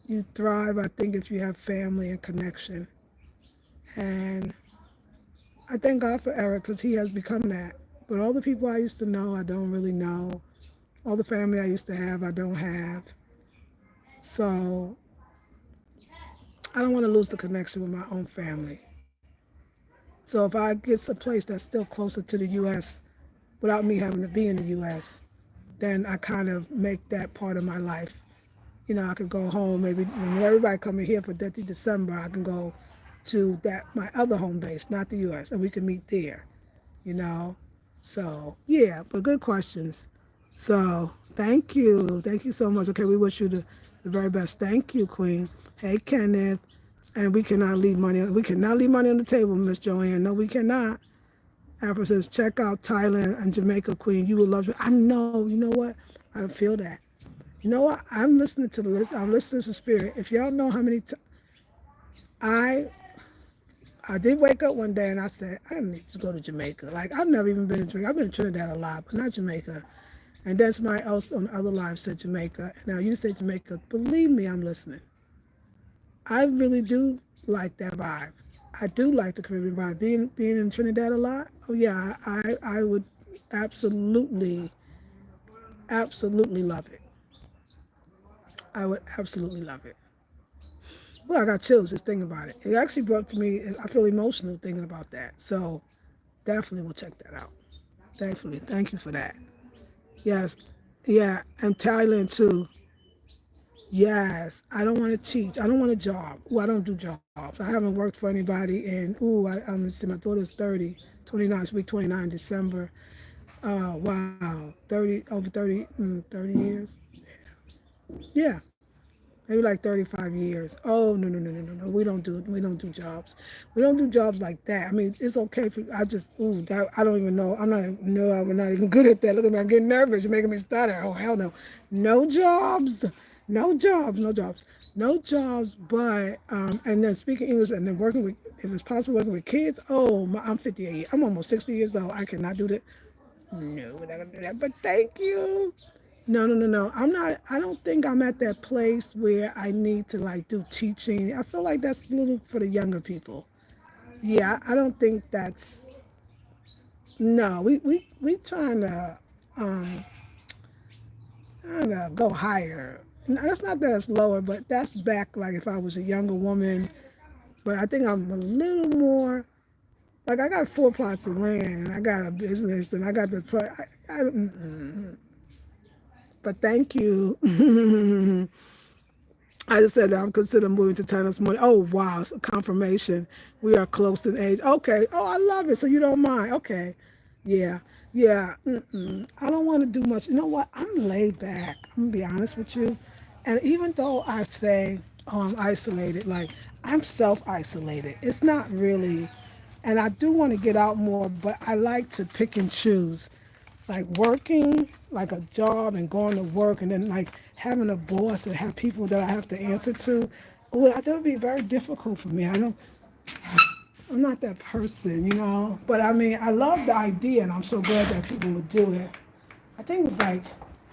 you thrive. I think if you have family and connection, and I thank God for Eric because he has become that. But all the people I used to know, I don't really know. All the family I used to have, I don't have. So I don't want to lose the connection with my own family. So if I get a place that's still closer to the U.S. without me having to be in the U.S., then I kind of make that part of my life I could go home maybe when everybody coming here for 30 December, I can go to that my other home base, not the US, and we can meet there, you know. So yeah, but good questions. So thank you. Thank you so much. Okay, we wish you the very best. Thank you, Queen. Hey Kenneth. And we cannot leave money on the table, Miss Joanne. No, we cannot. Afro says, check out Thailand and Jamaica, Queen. You will love it. I know. You know what? I feel that. You know what? I'm listening to the list. I'm listening to Spirit. If y'all know how many I I did wake up one day and I said, I need to go to Jamaica. Like, I've never even been to Jamaica. I've been in Trinidad a lot, but not Jamaica. And then somebody else on the other live said Jamaica. Now you say Jamaica. Believe me, I'm listening. I really do like that vibe. I do like the Caribbean vibe. Being in Trinidad a lot. Oh yeah, I would absolutely absolutely love it. I would absolutely love it. Well, I got chills just thinking about it. It actually brought to me. I feel emotional thinking about that. So definitely will check that out. Definitely. Thank you for that. Yes. Yeah. And Thailand too. Yes. I don't want to teach. I don't want a job. Well, I don't do jobs. I haven't worked for anybody. And see, my daughter's 30, 29. She'll be 29 December. Wow. 30, over 30, 30 years. Yeah. Maybe like 35 years. Oh no, no, no, no, no, no. We don't do jobs. We don't do jobs like that. I mean, it's okay for I just that I don't even know. I'm not even good at that. Look at me, I'm getting nervous. You're making me stutter. Oh hell no. No jobs. No jobs. No jobs. No jobs, but and then speaking English and then working with if it's possible working with kids. Oh I'm 58. I'm almost 60 years old. I cannot do that. No, we're not gonna do that. But thank you. No, no, no, no. I'm not. I don't think I'm at that place where I need to like do teaching. I feel like that's a little for the younger people. Yeah, I don't think that's. No, we um trying to go higher. No, that's not that it's lower, but that's back like if I was a younger woman. But I think I'm a little more. Like I got 4 plots of land, and I got a business, and I got the. But thank you. I just said that I'm considering moving to China this morning. Oh wow, it's a confirmation. We are close in age. Okay. Oh, I love it. So you don't mind? Okay. Yeah. Yeah. I don't want to do much. You know what? I'm laid back. I'm gonna be honest with you. And even though I say, oh, I'm isolated, like I'm self-isolated. It's not really. And I do want to get out more, but I like to pick and choose like working like a job and going to work and then like having a boss and have people that I have to answer to, well, that would be very difficult for me. I'm not that person, But I mean, I love the idea and I'm so glad that people would do it. I think it was like,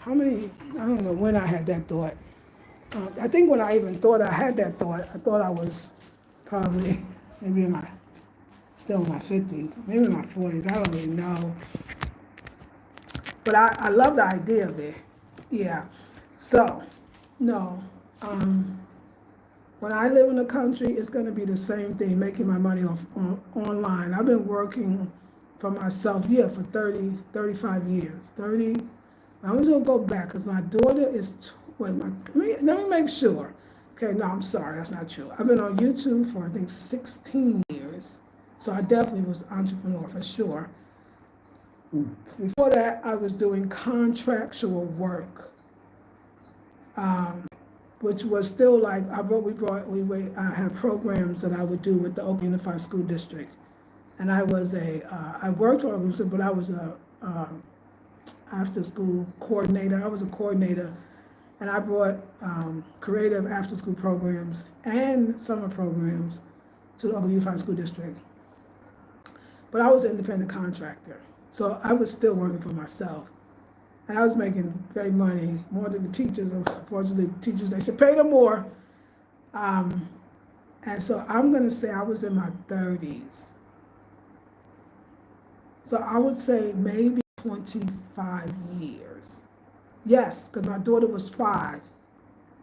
I don't know when I had that thought. I think when I even thought I had that thought, I thought I was probably maybe still in my 50s, maybe in my 40s, I don't really know. But I love the idea of it. Yeah. So, no. Um, when I live in the country, it's going to be the same thing, making my money online. I've been working for myself, yeah, for 30, 35 years. 30, I'm just going to go back because my daughter is, let me make sure. Okay, no, I'm sorry, that's not true. I've been on YouTube for, I think, 16 years. So I definitely was an entrepreneur for sure. Before that, I was doing contractual work, um, which was still like I had programs that I would do with the Oak Unified School District, and I worked for a but I was a after school coordinator. I was a coordinator, and I brought creative after school programs and summer programs to the Oak Unified School District. But I was an independent contractor, so I was still working for myself. And I was making great money, more than the teachers. Unfortunately, the teachers, they should pay them more. Um, and so I'm going to say I was in my 30s. So I would say maybe 25 years. Yes, because my daughter was 5.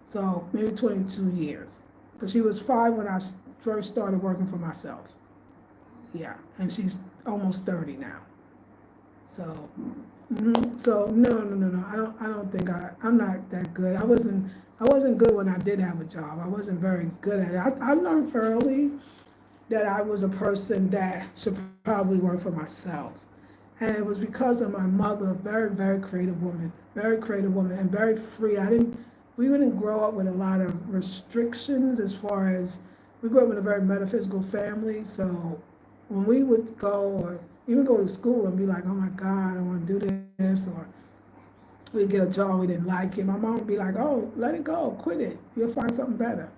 So maybe 22 years. Because she was 5 when I first started working for myself. Yeah, and she's almost 30 now. So So no. I don't think I'm not that good. I wasn't good when I did have a job. I wasn't very good at it. I learned early that I was a person that should probably work for myself. And it was because of my mother, very creative woman, and very free. We didn't grow up with a lot of restrictions as far as, we grew up in a very metaphysical family. So when we would go, or even go to school and be like, oh my God, I want to do this, or we'd get a job, we didn't like it. My mom would be like, oh, let it go, quit it. You'll find something better.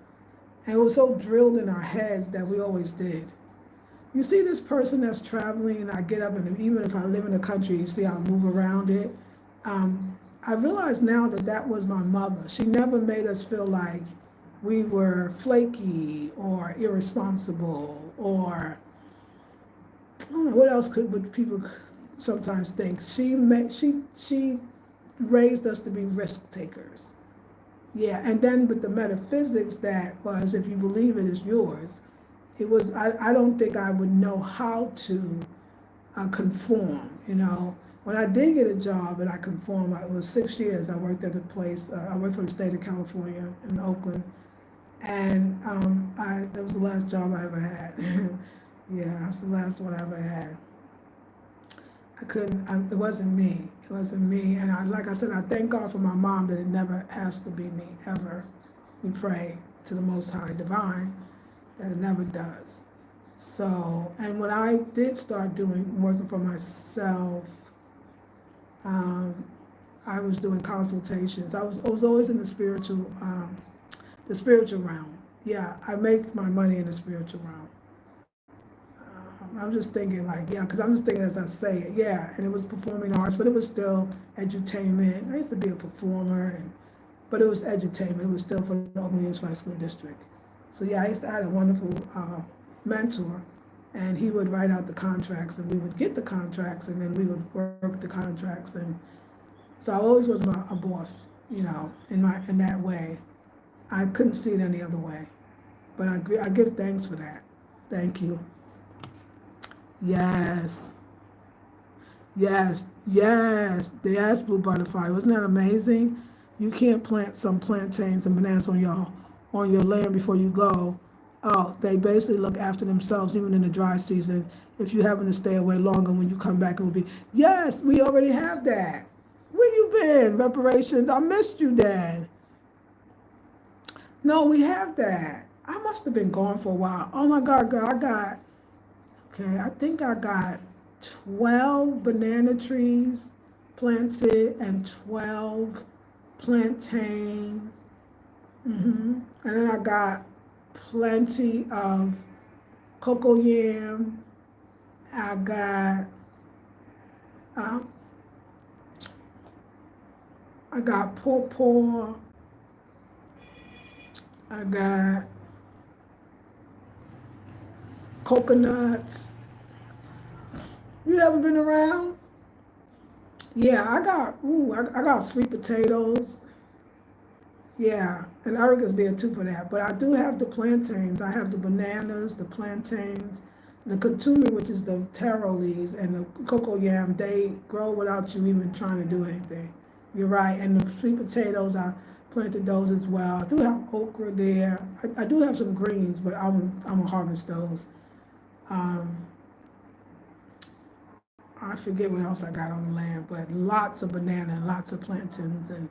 And it was so drilled in our heads that we always did. You see this person that's traveling, and I get up, and even if I live in the country, you see I move around it. I realize now that that was my mother. She never made us feel like we were flaky or irresponsible, or I don't know what else would people sometimes think. She raised us to be risk takers. Yeah, and then with the metaphysics, that was, if you believe it is yours. It was, I don't think I would know how to conform, you know. When I did get a job and I conformed, it was 6 years. I worked at a place, I worked for the state of California in Oakland, and that was the last job I ever had. Yeah, that's the last one I ever had. I couldn't, it wasn't me. It wasn't me. And like I said, I thank God for my mom that it never has to be me, ever. We pray to the Most High Divine that it never does. So, and when I did start working for myself, I was doing consultations. I was always in the spiritual realm. Yeah, I make my money in the spiritual realm. I'm just thinking like, yeah, because I'm just thinking as I say it, yeah, and it was performing arts, but it was still edutainment. I used to be a performer, but it was edutainment. It was still for the Oakland Unified School District. So yeah, I had a wonderful mentor, and he would write out the contracts, and we would get the contracts, and then we would work the contracts, and so I always was a boss, you know, in that way. I couldn't see it any other way, but I give thanks for that. Thank you. Yes, yes. The ass blue butterfly. Wasn't that amazing? You can't plant some plantains and bananas on your land before you go. Oh, they basically look after themselves even in the dry season. If you happen to stay away longer, when you come back, it will be, yes, we already have that. Where you been? Reparations. I missed you, Dad. No, we have that. I must have been gone for a while. Oh my God, girl, I think I got 12 banana trees planted and 12 plantains. And then I got plenty of cocoa yam. I got uh, pawpaw. I got coconuts. You ever been around? Yeah, I got sweet potatoes. Yeah, and Erica's there too for that. But I do have the plantains. I have the bananas, the plantains, the katumi, which is the taro leaves, and the cocoa yam. They grow without you even trying to do anything. You're right. And the sweet potatoes, I planted those as well. I do have okra there. I do have some greens, but I'm gonna harvest those. Um, I forget what else I got on the land, but lots of banana and lots of plantains and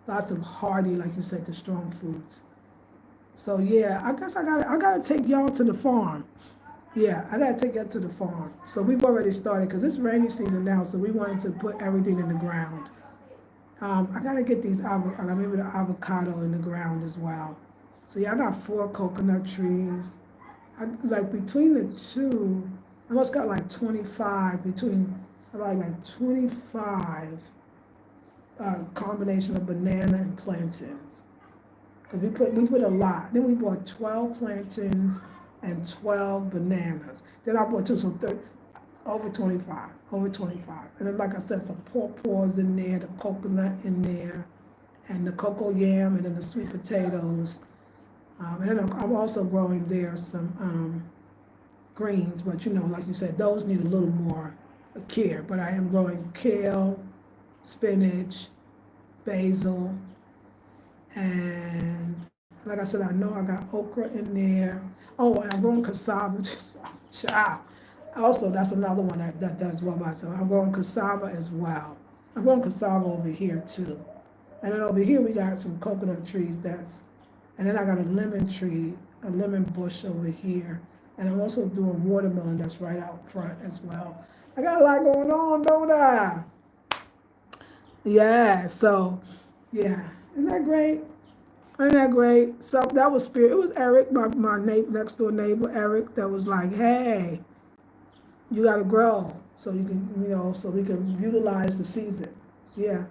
lots of hardy, like you said, the strong foods. So yeah, I guess I gotta take y'all to the farm. Yeah, I gotta take y'all to the farm. So we've already started because it's rainy season now, so we wanted to put everything in the ground. I gotta get maybe the avocado in the ground as well. So yeah, I got 4 coconut trees. Like between the two, I almost got like 25 between, about like 25 combination of banana and plantains. Because we put a lot. Then we bought 12 plantains and 12 bananas. Then I bought two, so over 25, over 25. And then, like I said, some pawpaws in there, the coconut in there, and the cocoa yam, and then the sweet potatoes. And then I'm also growing there some greens, but like you said, those need a little more care. But I am growing kale, spinach, basil, and like I said, I know I got okra in there. Oh, and I'm growing cassava. Child. Also, that's another one that does well by itself. I'm growing cassava as well. I'm growing cassava over here too. And then over here we got some coconut trees and then I got a lemon tree, a lemon bush over here. And I'm also doing watermelon that's right out front as well. I got a lot going on, don't I? Yeah, so, yeah. Isn't that great? Isn't that great? So that was spirit. It was Eric, my neighbor, next door neighbor, Eric, that was like, hey, you got to grow so you can, so we can utilize the season. Yeah.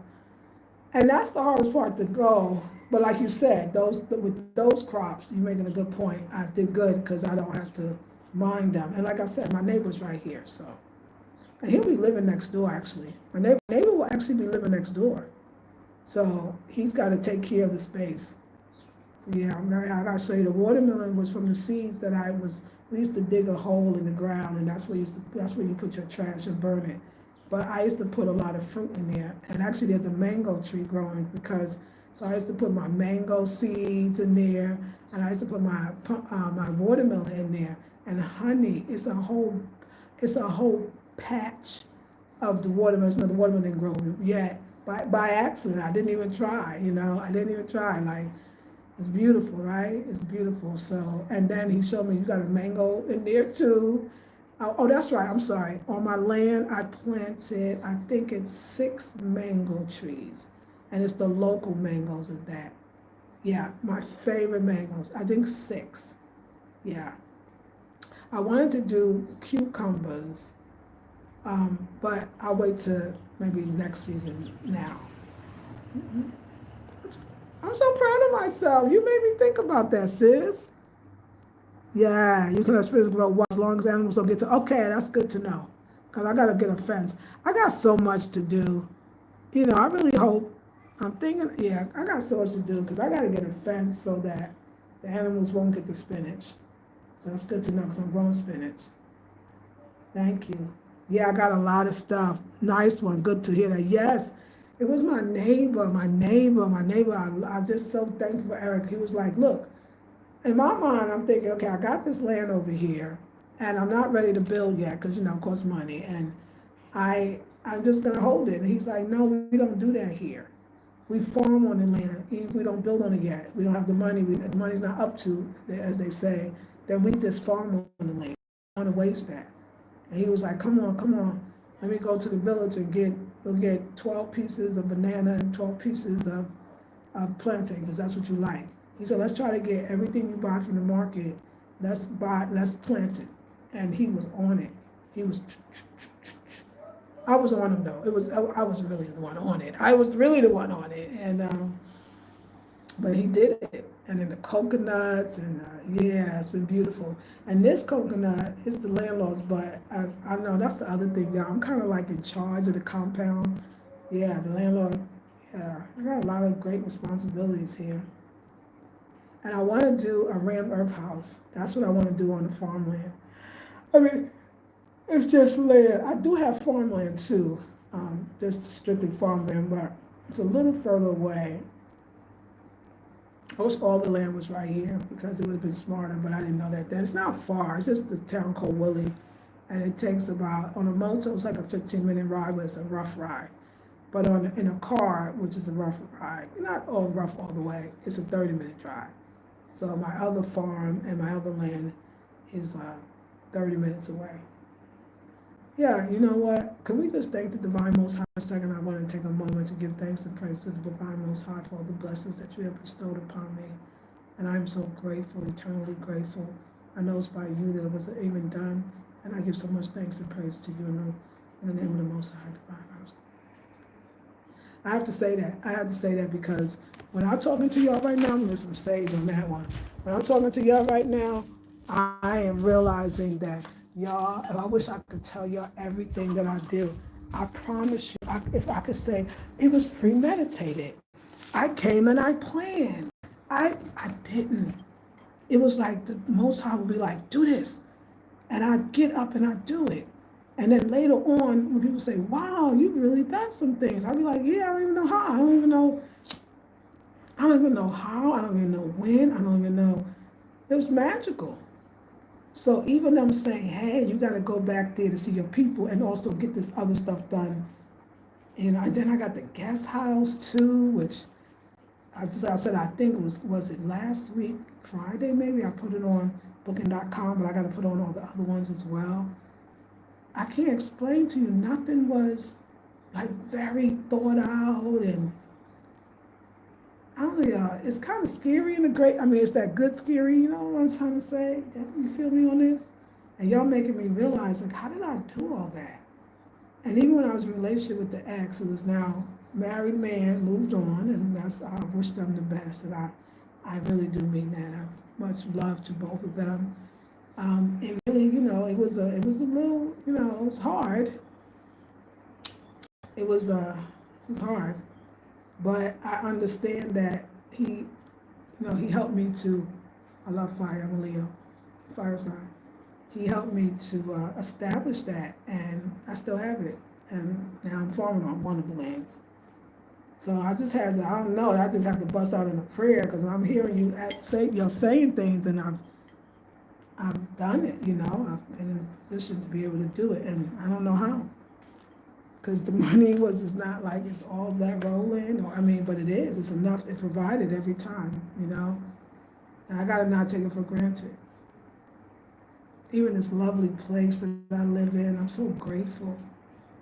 And that's the hardest part to go. But like you said, with those crops, you're making a good point. I did good because I don't have to mind them. And like I said, my neighbor's right here, so. And he'll be living next door, actually. My neighbor will actually be living next door. So he's got to take care of the space. So yeah, I got to show you, the watermelon was from the seeds that we used to dig a hole in the ground, and that's where you put your trash and burn it. But I used to put a lot of fruit in there. And actually there's a mango tree growing so I used to put my mango seeds in there, and I used to put my watermelon in there. And honey, it's a whole patch of the watermelon. No, the watermelon didn't grow yet. By accident, I didn't even try, I didn't even try. Like, it's beautiful, right? It's beautiful. So, and then he showed me you got a mango in there too. Oh, that's right. I'm sorry. On my land, I planted, I think it's 6 mango trees. And it's the local mangoes of that. Yeah, my favorite mangoes. I think 6. Yeah. I wanted to do cucumbers, but I'll wait till maybe next season now. Mhm. I'm so proud of myself. You made me think about that, sis. Yeah, you can let spirits grow as long as animals don't get to. Okay, that's good to know. Because I got to get a fence. I got so much to do. I really hope, I'm thinking, yeah, I got so much to do because I got to get a fence so that the animals won't get the spinach. So that's good to know because I'm growing spinach. Thank you. Yeah, I got a lot of stuff. Nice one. Good to hear that. Yes, it was my neighbor. I'm just so thankful for Eric. He was like, look, in my mind, I'm thinking, okay, I got this land over here, and I'm not ready to build yet because, it costs money, and I'm just going to hold it. And he's like, no, we don't do that here. We farm on the land. We don't build on it yet. We don't have the money. The money's not up to, as they say. Then we just farm on the land. I don't want to waste that. And he was like, come on. Let me go to the village and we'll get 12 pieces of banana and 12 pieces of plantain, because that's what you like. He said, let's try to get everything you buy from the market, let's plant it. And he was on it. I was on him though. I was really the one on it. And but he did it. And then the coconuts, and yeah, it's been beautiful. And this coconut is the landlord's, but I know that's the other thing, y'all. I'm kind of like in charge of the compound. Yeah, the landlord. Yeah, I got a lot of great responsibilities here. And I want to do a ram earth house. That's what I want to do on the farmland. I mean, it's just land. I do have farmland too, just strictly farmland, but it's a little further away. I wish all the land was right here because it would have been smarter, but I didn't know that then. It's not far. It's just the town called Willie, and it takes about, on a motor, it's like a 15-minute ride, but it's a rough ride. But in a car, which is a rough ride, not all rough all the way, it's a 30-minute drive. So my other farm and my other land is 30 minutes away. Yeah, you know what? Can we just thank the Divine Most High a second? I want to take a moment to give thanks and praise to the Divine Most High for all the blessings that you have bestowed upon me. And I am so grateful, eternally grateful. I know it's by you that it was even done. And I give so much thanks and praise to you in the name of the Most High Divine Most. I have to say that because when I'm talking to y'all right now, there's some sage on that one. When I'm talking to y'all right now, I am realizing that y'all, I wish I could tell y'all everything that I do. I promise you, if I could say, it was premeditated. I came and I planned. I didn't. It was like the Most High would be like, do this. And I get up and I do it. And then later on, when people say, wow, you've really done some things, I'll be like, yeah, I don't even know how. I don't even know how, I don't even know when, I don't even know. It was magical. So even them saying, hey, you gotta go back there to see your people and also get this other stuff done. And then I got the guest house too, which I said, I think was it last week, Friday maybe? I put it on booking.com, but I gotta put on all the other ones as well. I can't explain to you, nothing was like very thought out, and I don't know, it's kind of scary in a great, I mean, it's that good scary, you know what I'm trying to say? You feel me on this? And y'all making me realize, like, how did I do all that? And even when I was in a relationship with the ex, who is now married man, moved on, and I wish them the best, and I really do mean that. I have much love to both of them. It really, it was a little, it was hard. It was hard, but I understand that he helped me to. I love fire. I'm a Leo, fire sign. He helped me to establish that, and I still have it. And now I'm farming on one of the lands. So I just had to. I don't know. I just have to bust out in a prayer because I'm hearing you're saying things, and I've done it. I've been in a position to be able to do it, and I don't know how. Because the money it's not like it's all that rolling, but it is. It's enough. It provided every time. And I gotta not take it for granted. Even this lovely place that I live in, I'm so grateful.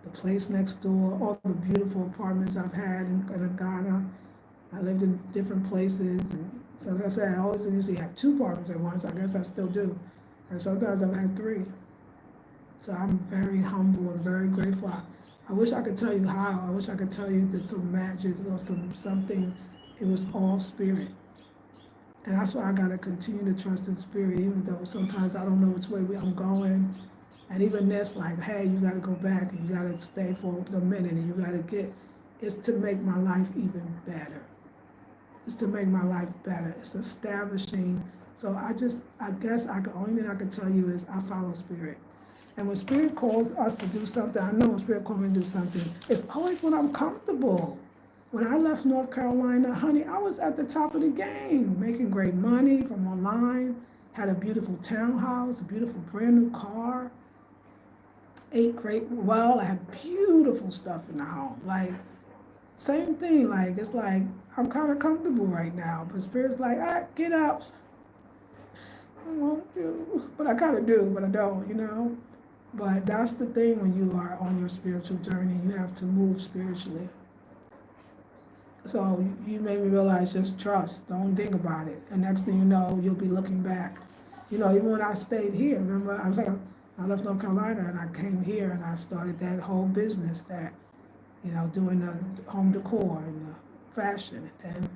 The place next door, all the beautiful apartments I've had in Ghana. I lived in different places, and so like I said, I always usually have 2 apartments at once. I guess I still do, and sometimes I've had 3. So I'm very humble and very grateful. I wish I could tell you how. I wish I could tell you that some magic or something. It was all spirit. And that's why I gotta continue to trust in spirit, even though sometimes I don't know which way I'm going. And even this, like, hey, you gotta go back and you gotta stay for a minute and you gotta it's to make my life even better. It's to make my life better. It's establishing. So I guess the only thing I can tell you is I follow spirit. And when spirit calls us to do something, I know when spirit calls me to do something, it's always when I'm comfortable. When I left North Carolina, honey, I was at the top of the game, making great money from online, had a beautiful townhouse, a beautiful brand new car, ate great, I had beautiful stuff in the home. Like, same thing, like, it's like, I'm kind of comfortable right now, but spirit's like, get up. I won't do, but I kind of do, but I don't. But that's the thing when you are on your spiritual journey, you have to move spiritually. So you made me realize, just trust, don't think about it. And next thing you know, you'll be looking back. Even when I stayed here, remember, I left North Carolina and I came here and I started that whole business that, doing the home decor and the fashion. And then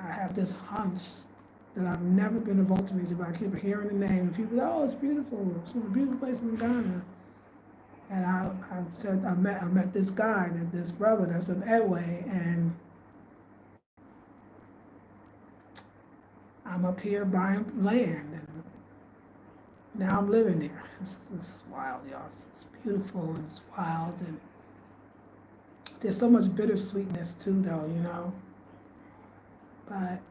I have this hunch that I've never been involved in music, but I keep hearing the name, and people say, oh, it's beautiful. It's one of the beautiful places in Ghana. And I said, I met this guy, this brother that's in Edway, and I'm up here buying land, and now I'm living there. It's wild, y'all. It's beautiful and it's wild, and there's so much bittersweetness too, though, But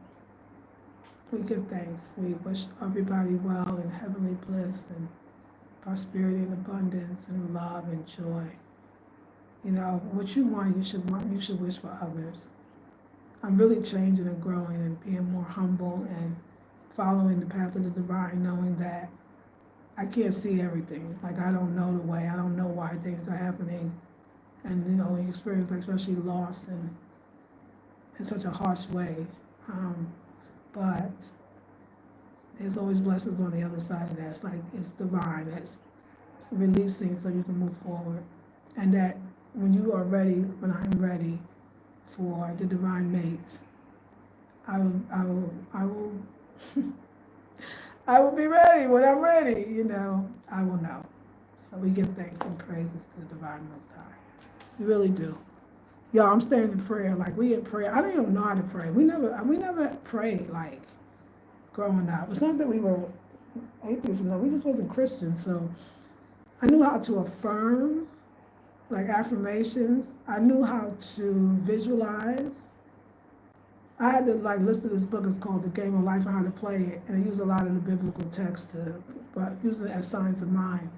we give thanks. We wish everybody well in heavenly bliss and prosperity and abundance and love and joy. What you want, you should wish for others. I'm really changing and growing and being more humble and following the path of the divine, knowing that I can't see everything. Like, I don't know the way. I don't know why things are happening. And, when you experience, like, especially loss and in such a harsh way. But there's always blessings on the other side of that. It's like, it's divine. It's releasing so you can move forward. And that when you are ready, when I'm ready for the divine mate, I will I will be ready when I'm ready, I will know. So we give thanks and praises to the divine Most High. We really do. Y'all, I'm staying in prayer. Like, we in prayer. I don't even know how to pray. We never prayed, like, growing up. It's not that we were atheists, no, we just wasn't Christians. So I knew how to affirm, like affirmations. I knew how to visualize. I had to like listen to this book. It's called The Game of Life and How to Play It, and it used a lot of the biblical text but using it as science of mind.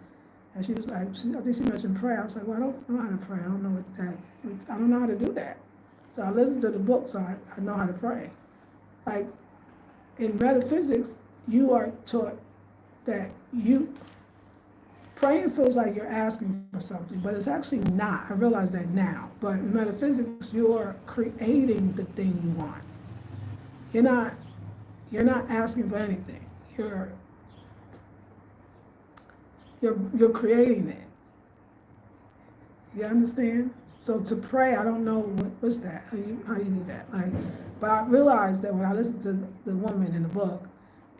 And she was like, I think she mentioned prayer. I was like, well, I don't know how to pray. I don't know what that's. I don't know how to do that. So I listened to the book, so I know how to pray. Like in metaphysics, you are taught that praying feels like you're asking for something, but it's actually not. I realize that now. But in metaphysics, you're creating the thing you want. You're not asking for anything. You're creating it. You understand? So to pray, I don't know what's that. How do you do that? Like, but I realized that when I listened to the woman in the book,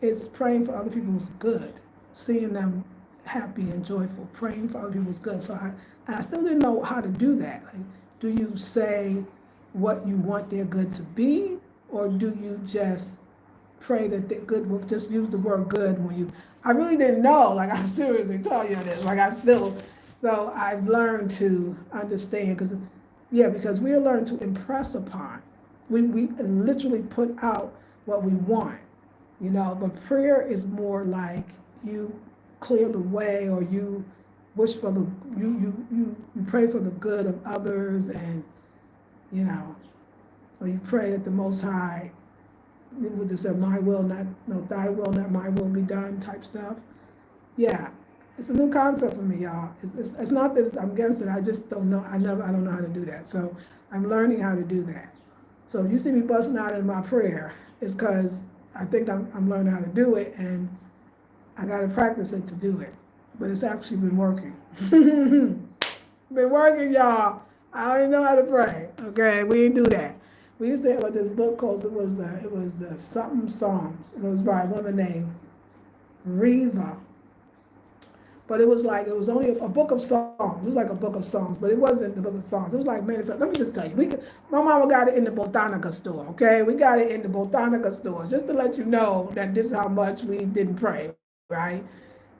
it's praying for other people's good, seeing them happy and joyful, praying for other people's good. So I still didn't know how to do that. Like, do you say what you want their good to be, or do you just pray that the good will just use the word good when you? I really didn't know. Like, I'm seriously telling you this. Like, so I've learned to understand because we are learned to impress upon. We literally put out what we want, but prayer is more like you clear the way, or you wish for you pray for the good of others, and or you pray that the Most High would just say, my will, not no, thy will, not my will be done type stuff. Yeah, it's a new concept for me, y'all. It's not that I'm against it. I just don't know. I don't know how to do that. So I'm learning how to do that. So if you see me busting out in my prayer, it's because I think I'm learning how to do it, and I got to practice it to do it. But it's actually been working. Been working, y'all. I already know how to pray. Okay, we didn't do that. We used to have this book called it was something Psalms. It was by a woman named Riva. But it was only a book of songs. It was like a book of songs, but it wasn't the book of songs. It was like let me just tell you, my mama got it in the Botanica store. Okay, we got it in the Botanica stores, just to let you know that this is how much we didn't pray, right?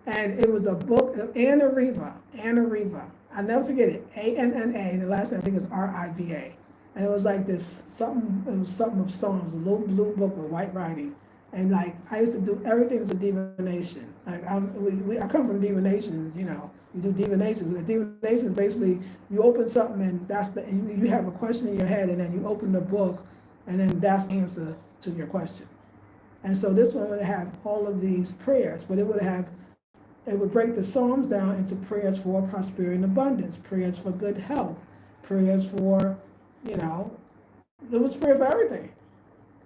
And it was a book, Anna Riva. I never forget it. ANNA. The last name I think is RIVA. And it was like this something. It was something of songs, a little blue book with white writing. And like I used to do everything was a divination. Like I come from divinations, You do divination. The divination is basically you open something and you have a question in your head, and then you open the book, and then that's the answer to your question. And so this one would have all of these prayers, but it would break the Psalms down into prayers for prosperity and abundance, prayers for good health, prayers for, it was prayer for everything.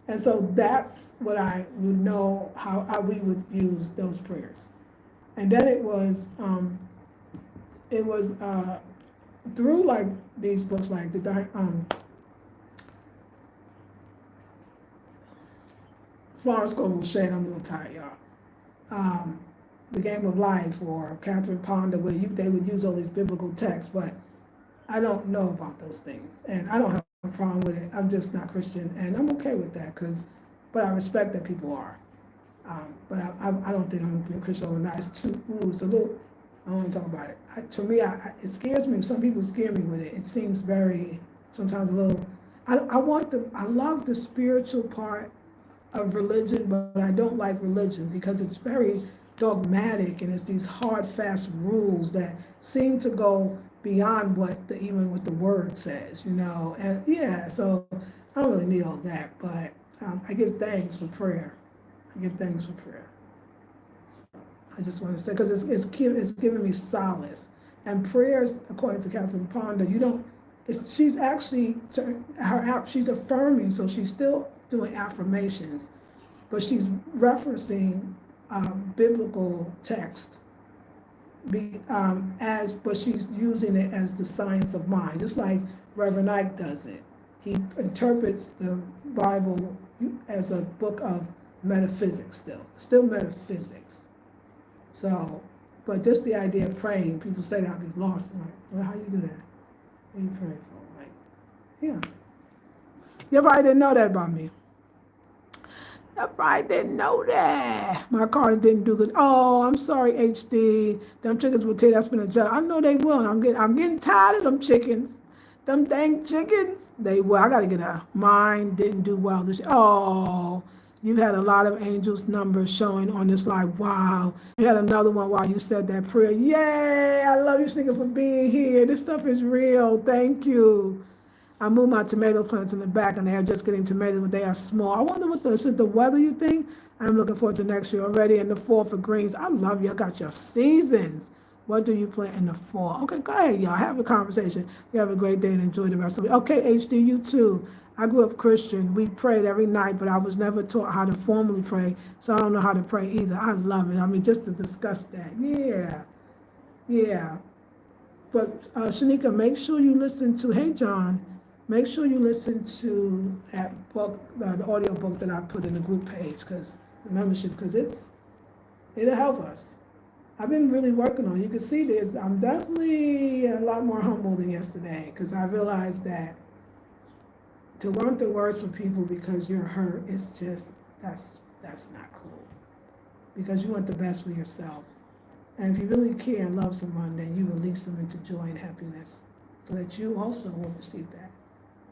And so that's what I would know how we would use those prayers. And then it was through like these books, like Florence Scovel Shane, I'm a little tired, y'all. The Game of Life or Catherine Ponder, where they would use all these biblical texts, but I don't know about those things, and I don't have a problem with it. I'm just not Christian, and I'm okay with that but I respect that people are. But I don't think I'm gonna be a Christian overnight. It's a little. I don't want to talk about it. To me, it scares me. Some people scare me with it. It seems sometimes a little. I love the spiritual part of religion, but I don't like religion because it's very dogmatic, and it's these hard, fast rules that seem to go beyond even what the word says, And yeah, so I don't really need all that, but I give thanks for prayer. So I just want to say, because it's giving me solace. And prayers, according to Catherine Ponder, she's actually, she's affirming, so she's still doing affirmations, but she's referencing biblical text, but she's using it as the science of mind, just like Reverend Ike does it. He interprets the Bible as a book of metaphysics, still metaphysics. So, but just the idea of praying, people say that I'll be lost. I'm like, well, how you do that? What are you praying for? Like, yeah. You probably didn't know that about me. I probably didn't know that. My car didn't do good. Oh, I'm sorry, HD. Them chickens will tell you that's been a job. I know they will. I'm getting tired of them chickens. Them dang chickens. They will. I gotta get a. Mine didn't do well this. Oh, you had a lot of angels numbers showing on this live. Wow. You had another one while you said that prayer. Yay! I love you, Sneaker, for being here. This stuff is real. Thank you. I moved my tomato plants in the back and they are just getting tomatoes, but they are small. I wonder what is it the weather you think? I'm looking forward to next year already in the fall for greens. I love you. I got your seasons. What do you plant in the fall? Okay, go ahead, y'all. Have a conversation. You have a great day and enjoy the rest of it. Okay, HD, you too. I grew up Christian. We prayed every night, but I was never taught how to formally pray, so I don't know how to pray either. I love it. I mean, just to discuss that. Yeah, yeah. But Shanika, make sure you listen to, hey John, make sure you listen to that book, the audio book that I put in the group page, because the membership, because it'll help us. I've been really working on it. You can see this. I'm definitely a lot more humble than yesterday, because I realized that to want the worst for people because you're hurt, it's just, that's not cool. Because you want the best for yourself. And if you really care and love someone, then you release them into joy and happiness so that you also will receive that.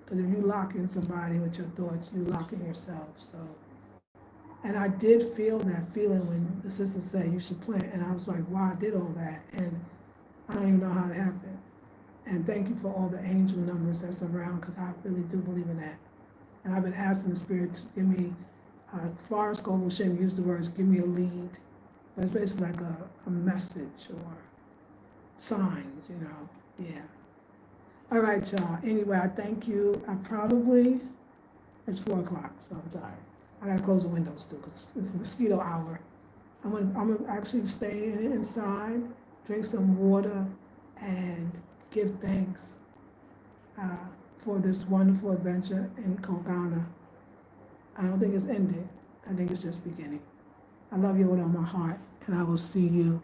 Because if you lock in somebody with your thoughts, you lock in yourself. So, and I did feel that feeling when the sister said you should plant, and I was like, wow, I did all that, and I don't even know how it happened. And thank you for all the angel numbers that's around, because I really do believe in that. And I've been asking the Spirit to give me, Forrest Scoble shouldn't use the words, give me a lead. But it's basically like a message or signs, you know, yeah. All right, y'all. Anyway, I thank you. It's 4 o'clock, so I'm tired. I gotta close the windows too, because it's a mosquito hour. I'm gonna actually stay inside, drink some water, and give thanks for this wonderful adventure in Kogana. I don't think it's ended. I think it's just beginning. I love you with all my heart, and I will see you.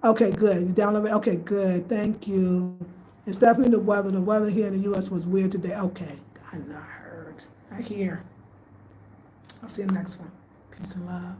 Okay, good. You download it? Okay, good. Thank you. It's definitely the weather. The weather here in the U.S. was weird today. Okay, I heard. I hear. I'll see you next one. Peace and love.